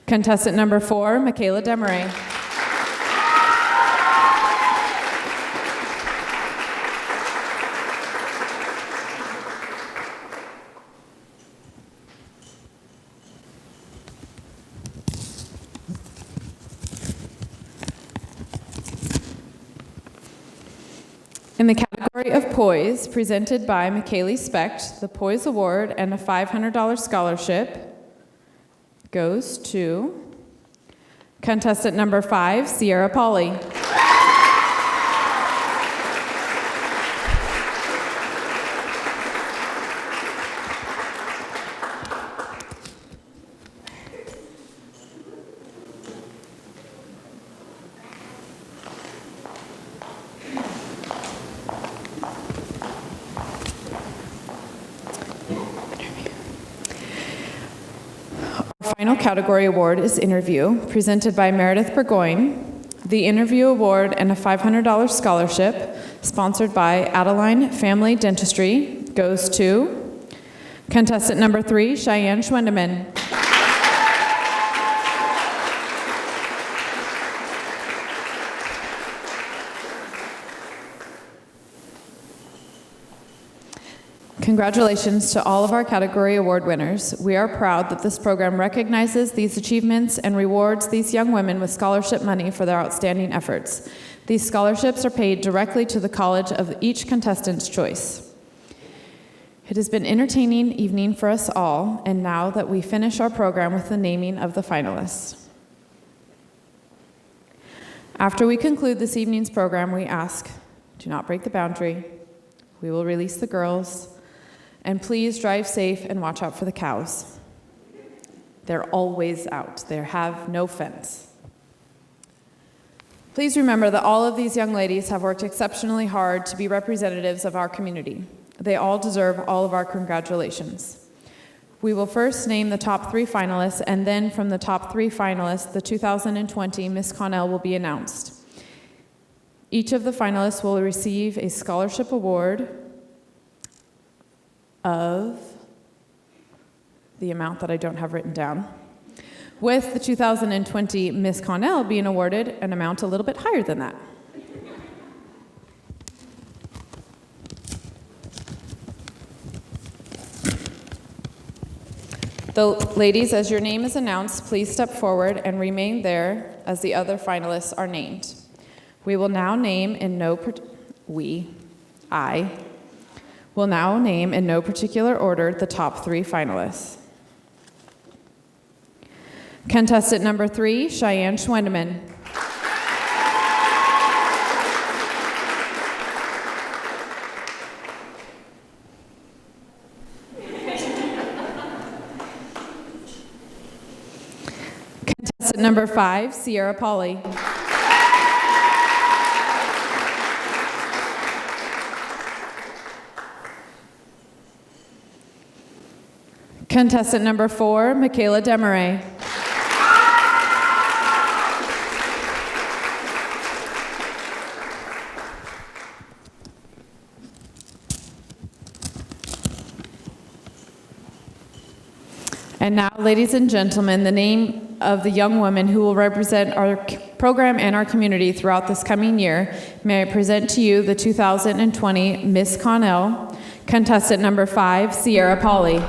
contestant number 4, Makayla Desmarais. In the category of Poise, presented by Makayla Specht, the Poise Award and a $500 scholarship goes to contestant number 5, Sierra Pauley. Final category award is Interview, presented by Meredith Burgoyne. The Interview Award and a $500 scholarship, sponsored by Adeline Family Dentistry, goes to contestant number 3, Cheyenne Schwendiman. Congratulations to all of our category award winners. We are proud that this program recognizes these achievements and rewards these young women with scholarship money for their outstanding efforts. These scholarships are paid directly to the college of each contestant's choice. It has been an entertaining evening for us all, and now that we finish our program with the naming of the finalists. After we conclude this evening's program, we ask, do not break the boundary. We will release the girls, and please drive safe and watch out for the cows. They're always out. They have no fence. Please remember that all of these young ladies have worked exceptionally hard to be representatives of our community. They all deserve all of our congratulations. We will first name the top 3 finalists, and then from the top 3 finalists, the 2020 Miss Connell will be announced. Each of the finalists will receive a scholarship award of the amount that I don't have written down, with the 2020 Miss Connell being awarded an amount a little bit higher than that. The ladies, as your name is announced, please step forward and remain there as the other finalists are named. We will now name in no I will now name in no particular order the top 3 finalists. Contestant number 3, Cheyenne Schwendiman. Contestant number 5, Sierra Pauley. Contestant number 4, Makayla Desmarais. And now, ladies and gentlemen, the name of the young woman who will represent our program and our community throughout this coming year. May I present to you the 2020 Miss Connell, contestant number 5, Sierra Pauley.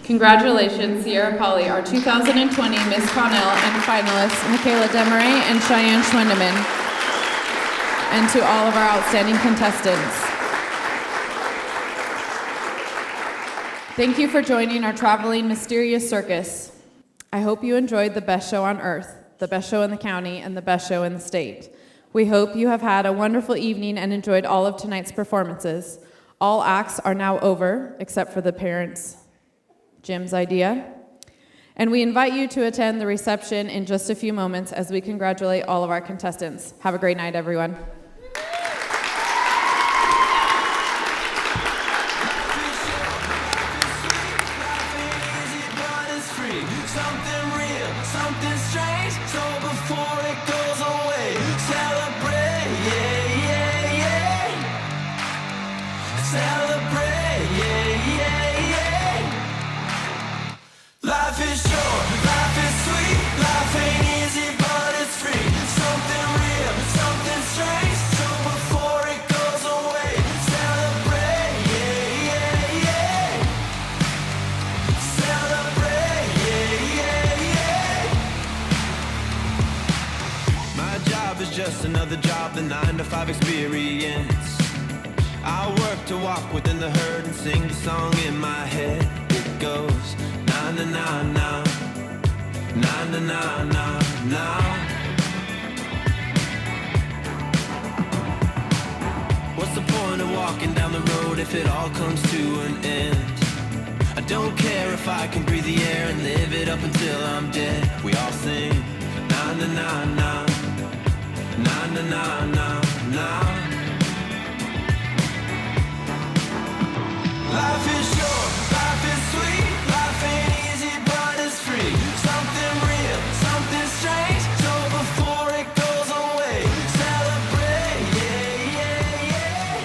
Congratulations, Sierra Pauley, our 2020 Miss Connell, and finalists Makayla Desmarais and Cheyenne Schwendiman, and to all of our outstanding contestants. Thank you for joining our traveling mysterious circus. I hope you enjoyed the best show on earth, the best show in the county, and the best show in the state. We hope you have had a wonderful evening and enjoyed all of tonight's performances. All acts are now over, except for the parents' Jim's idea. And we invite you to attend the reception in just a few moments as we congratulate all of our contestants. Have a great night, everyone. Life is short, life is sweet, life ain't easy, but it's free. Something real, something strange, so before it goes away, celebrate, yeah, yeah, yeah. Celebrate, yeah, yeah, yeah. My job is just another job, the 9-to-5 experience. I work to walk within the herd and sing the song in my head. It goes na na na na, na na na na na. What's the point of walking down the road if it all comes to an end? I don't care if I can breathe the air and live it up until I'm dead. We all sing na na na na. na na na. Life is short, life is sweet, life ain't easy but it's free. Something real, something strange, so before it goes away, celebrate, yeah, yeah, yeah.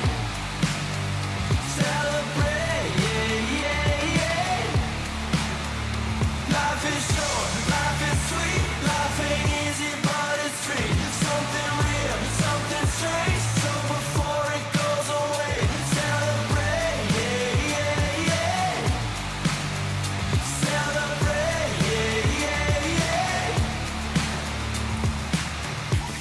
Celebrate, yeah, yeah, yeah. Life is short, life is sweet, life ain't easy but it's free. Something real, something strange, so before it goes away, celebrate, yeah, yeah, yeah. Celebrate, yeah, yeah, yeah.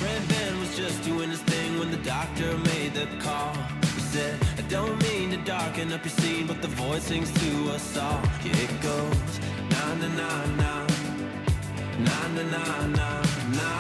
Friend Ben was just doing his thing when the doctor made the call. He said, I don't mean to darken up your scene, but the voice sings to us all. Yeah, it goes na na na na, na na na na na.